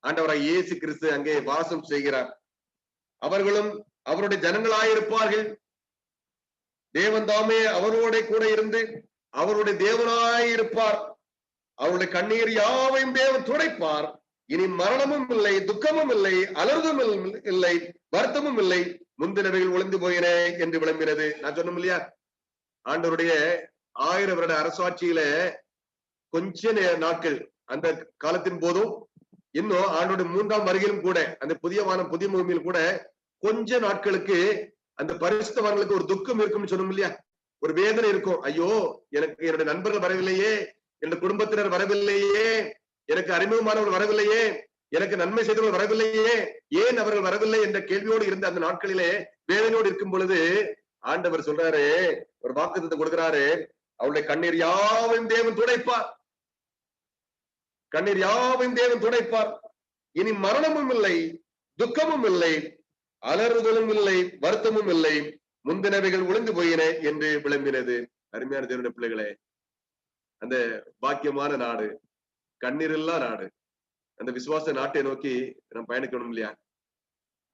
Speaker 1: ஆண்டவராய் இயேசு கிறிஸ்து அங்கே வாசம் செய்கிறார். அவர்களும் அவருடைய ஜனங்களாயிருப்பார்கள். தேவன் தாமே அவரோட கூட இருந்து அவருடைய தேவனாயிருப்பார். அவருடைய கண்ணீர் யாவையும் தேவன் துடைப்பார். இனி மரணமும் இல்லை, துக்கமும் இல்லை, அலறுதும் இல்லை, வருத்தமும் இல்லை, முந்தினவைகள் ஒளிந்து போயின என்று விளம்பினது. நான் சொன்னோம் இல்லையா, ஆண்டவருடைய 1000 வருட அரசாட்சியில கொஞ்ச நாட்கள் அந்த காலத்தின் போதும், இன்னும் ஆண்டோட 3ஆம் வருகையிலும் கூட, அந்த புதிய வானம் புதிய பூமியில் கூட கொஞ்ச நாட்களுக்கு அந்த பரிசுத்தவான்களுக்கு ஒரு துக்கம் இருக்கும்னு சொன்னோம் இல்லையா, ஒரு வேதனை இருக்கும். ஐயோ, எனக்கு என்னுடைய நண்பர்கள் வரவில்லையே, என்னுடைய குடும்பத்தினர் வரவில்லையே, எனக்கு அறிமுகமானவர்கள் வரவில்லையே, எனக்கு நன்மை செய்தவர்கள் வரவில்லையே, ஏன் அவர்கள் வரவில்லை என்ற கேள்வியோடு இருந்த அந்த நாட்களிலே வேதனையோடு இருக்கும் பொழுது ஆண்டவர் சொல்றாரு, ஒரு வாக்குத்தத்தம் கொடுக்கிறாரு, அவருடைய கண்ணீர் யாவையும் தேவன் துடைப்பார். கண்ணீர் யாவையும் தேவன் துடைப்பார். இனி மரணமும் இல்லை, துக்கமும் இல்லை, அலறுதலும் இல்லை, வருத்தமும் இல்லை, முந்தினவைகள் ஒளிந்து போயின என்று விளம்பினது. அருமையான தேவனுடைய பிள்ளைகளே, அந்த பாக்கியமான நாடு, கண்ணீரில்லா நாடு, அந்த விசுவாச நாட்டை நோக்கி நம்ம பயணிக்கணும் இல்லையா?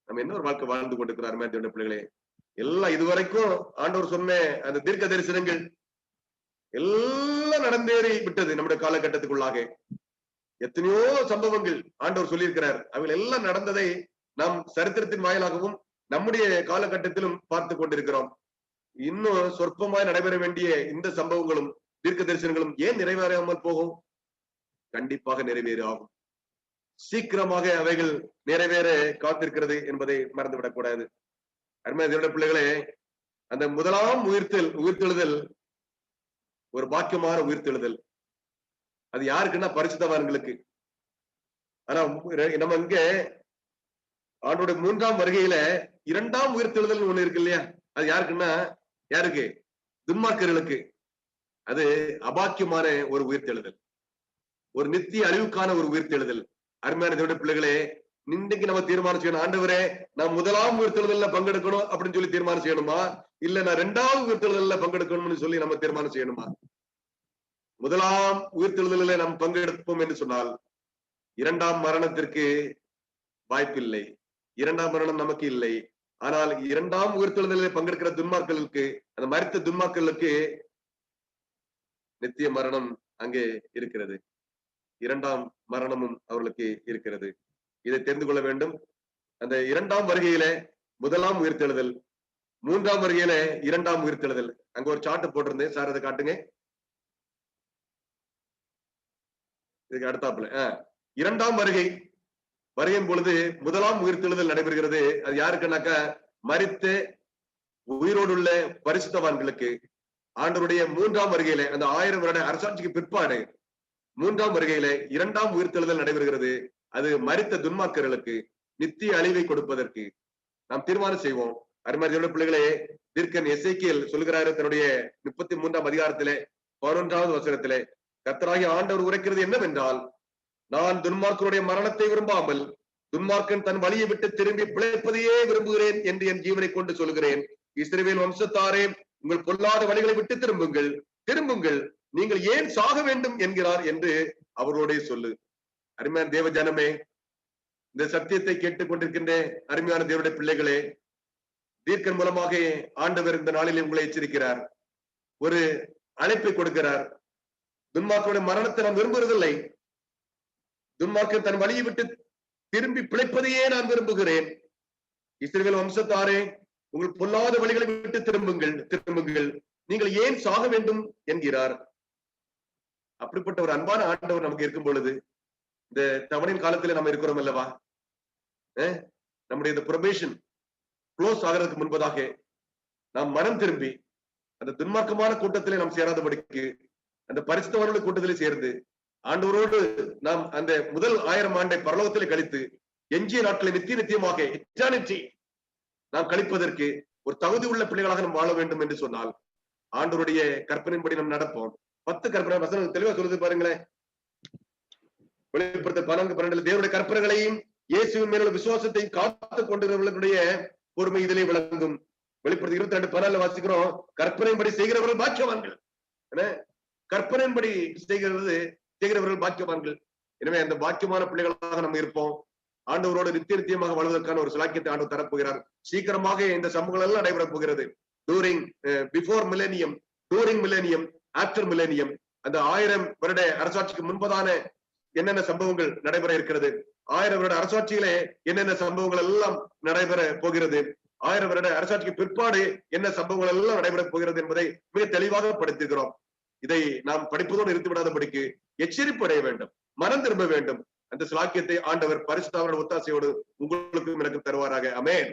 Speaker 1: நம்ம என்ன ஒரு வாழ்க்கை வாழ்ந்து கொண்டிருக்கிறோம் அருமையான தேவனுடைய பிள்ளைகளே. எல்லாம் இதுவரைக்கும் ஆண்டவர் சொன்ன அந்த தீர்க்க தரிசனங்கள் எல்லாம் நடந்தேறி விட்டது. நம்முடைய காலகட்டத்துக்குள்ளாக எத்தனையோ சம்பவங்கள் ஆண்டவர் சொல்லியிருக்கிறார். அவைகள் எல்லாம் நடந்ததை நாம் சரித்திரத்தின் வாயிலாகவும் நம்முடைய காலகட்டத்திலும் பார்த்து கொண்டிருக்கிறோம். இன்னும் சொற்பமாய் நடைபெற வேண்டிய இந்த சம்பவங்களும் தீர்க்க தரிசனங்களும் ஏன் நிறைவேறாமல் போகும்? கண்டிப்பாக நிறைவேற ஆகும். சீக்கிரமாக அவைகள் நிறைவேற காத்திருக்கிறது என்பதை மறந்துவிடக் கூடாது. அருமையான பிள்ளைகளே, அந்த முதலாம் உயிர்த்தெழுதல் ஒரு பாக்கியமான உயிர்த்தெழுதல். அது யாருக்குன்னா பரிசுத்தவான்களுக்கு. ஆனா நம்ம இங்க ஆண்டோட 3ஆம் வருகையில 2ஆம் உயிர்த்தெழுதல் ஒண்ணு இருக்கு இல்லையா? அது யாருக்குன்னா, யாருக்கு? துன்மார்க்கர்களுக்கு. அது அபாக்கியமான ஒரு உயிர்த்தெழுதல், ஒரு நித்திய அழிவுக்கான ஒரு உயிர்த்தெழுதல். அருமையான தேவனுடைய பிள்ளைகளே, இன்னைக்கு நம்ம தீர்மானம் செய்யணும், ஆண்டவரே நான் முதலாம் உயிர்த்தெழுதல்ல பங்கெடுக்கணும் அப்படின்னு சொல்லி தீர்மானம் செய்யணுமா, இல்ல நான் 2ஆவது உயிர்த்தெழுதல்ல பங்கெடுக்கணும்னு சொல்லி நம்ம தீர்மானம் செய்யணுமா? முதலாம் உயிர்த்தெழுதலில் நாம் பங்கெடுப்போம் என்று சொன்னால் 2ஆம் மரணத்திற்கு வாய்ப்பில்லை, 2ஆம் மரணம் நமக்கு இல்லை. ஆனால் 2ஆம் உயிர்த்தெழுதலில் பங்கெடுக்கிற துன்மார்களுக்கு, அந்த மரித்த துன்மார்களுக்கு நித்திய மரணம் அங்கே இருக்கிறது. 2ஆம் மரணமும் அவர்களுக்கு இருக்கிறது. இதை தெரிந்து கொள்ள வேண்டும். அந்த இரண்டாம் வருகையிலே முதலாம் உயிர்த்தெழுதல், மூன்றாம் வருகையில இரண்டாம் உயிர்த்தெழுதல். அங்க ஒரு சார்ட் போட்டிருந்தேன் சார், அதை காட்டுங்க. இதுக்கு அடுத்தாப்புல இரண்டாம் வருகையின் பொழுது முதலாம் உயிர்த்தெழுதல் நடைபெறுகிறது. அது யாருக்குன்னாக்க மரித்த உயிரோடு உள்ள பரிசுத்தவான்களுக்கு. ஆண்டவருடைய மூன்றாம் வருகையில அந்த 1000 வருட அரசாட்சிக்கு பிற்பாடு மூன்றாம் வருகையில இரண்டாம் உயிர்த்தெழுதல் நடைபெறுகிறது. அது மரித்த துன்மார்க்கர்களுக்கு நித்திய அழிவை கொடுப்பதற்கு நாம் தீர்மானம் செய்வோம். அருமையான பிள்ளைகளே, தீர்க்கன் எசேக்கியேல் சொல்கிறாரு தன்னுடைய 33ஆம் அதிகாரத்திலே 11வது வசனத்திலே, கர்த்தராகிய ஆண்டவர் உரைக்கிறது என்னவென்றால், நான் துன்மார்க்கருடைய மரணத்தை விரும்பாமல் துன்மார்க்கன் தன் வழியை விட்டு திரும்பி பிழைப்பதையே விரும்புகிறேன் என்று என் ஜீவனை கொண்டு சொல்கிறேன். இஸ்ரவேல் வம்சத்தாரே, உங்கள் பொல்லாத வழிகளை விட்டு திரும்புங்கள், திரும்புங்கள், நீங்கள் ஏன் சாக வேண்டும் என்கிறார் என்று அவர்களுடைய சொல்லு. அருமையான தேவ ஜனமே, இந்த சத்தியத்தை கேட்டுக் கொண்டிருக்கின்ற அருமையான தேவனுடைய பிள்ளைகளே, தீர்க்கன் மூலமாக ஆண்டவர் இந்த நாளில் உங்களை எச்சரிக்கிறார், ஒரு அழைப்பை கொடுக்கிறார். துன்மார்க்கனுடைய மரணத்தை நான் விரும்புவதில்லை, துன்மார்க்கன் தன் வழியை விட்டு திரும்பி பிழைப்பதையே நான் விரும்புகிறேன். இஸ்ரவேல் வம்சத்தாரே, உங்கள் பொல்லாத வழிகளை விட்டு திரும்புங்கள், திரும்புங்கள், நீங்கள் ஏன் சாக வேண்டும் என்கிறார். அப்படிப்பட்ட ஒரு அன்பான ஆண்டவர் நமக்கு இருக்கும் பொழுது, இந்த தவணையின் காலத்துல நம்ம இருக்கிறோம் அல்லவா, நம்முடைய இந்த ப்ரொபேஷன் க்ளோஸ் ஆகிறதுக்கு முன்பதாக நாம் மனம் திரும்பி அந்த துன்மார்க்கமான கூட்டத்திலே நாம் சேராதபடிக்கு அந்த பரிசுத்தவான்களுடைய கூட்டத்திலே சேர்ந்து ஆண்டவரோடு நாம் அந்த முதல் 1000 ஆண்டை பரலோகத்திலே கழித்து எஞ்சிய நாட்களை நித்தியமாக எட்டர்னிட்டி நாம் கழிப்பதற்கு ஒரு தகுதி உள்ள பிள்ளைகளாக நாம் வாழ வேண்டும் என்று சொன்னால் ஆண்டவருடைய கற்பனையின்படி நாம் நடப்போம். 10 கற்பனை வசனம் தெளிவா சொல்லுது பாருங்களேன். வெளிப்படுத்த 14:12 தேவனுடைய கற்பனைகளையும் இயேசுவின் மேலுள்ள விசுவாசத்தையும் காத்துக் கொண்டிருந்தவர்களுடைய பொறுமை இதிலே விளங்கும். வெளிப்படுத்த 22:14 வாசிக்கிறோம், கற்பனையின்படி செய்கிறவர்கள் பாக்கியவான்கள். கற்பனையின்படி செய்கிறவர்கள் பாக்கியவான்கள். எனவே அந்த பாக்கியமான பிள்ளைகளாக நம்ம இருப்போம். ஆண்டவரோடு நித்தியமாக வாழ்வதற்கான ஒரு சிலாக்கியத்தை ஆண்டவர் தரப்போகிறார். சீக்கிரமாக இந்த சம்பவங்கள் எல்லாம் நடைபெறப் போகிறது. Before millennium, during millennium, after millennium, அந்த 1000 வருட அரசாட்சிக்கு முன்பதான என்னென்ன சம்பவங்கள் நடைபெற இருக்கிறது, 1000 வருட அரசாட்சியிலே என்னென்ன சம்பவங்கள் எல்லாம் நடைபெற போகிறது, 1000 வருட அரசாட்சிக்கு பிற்பாடு என்ன சம்பவங்கள் எல்லாம் நடைபெற போகிறது என்பதை மிக தெளிவாக படித்திருக்கிறோம். இதை நாம் படிப்பதோடு நிறுத்திவிடாதபடிக்கு எச்சரிப்பு அடைய வேண்டும், மனம் திரும்ப வேண்டும். அந்த சிலாக்கியத்தை ஆண்டவர் பரிசுத்தவான்களுடைய ஒத்தாசையோடு உங்களுக்கும் எனக்கு தருவாராக. ஆமென்.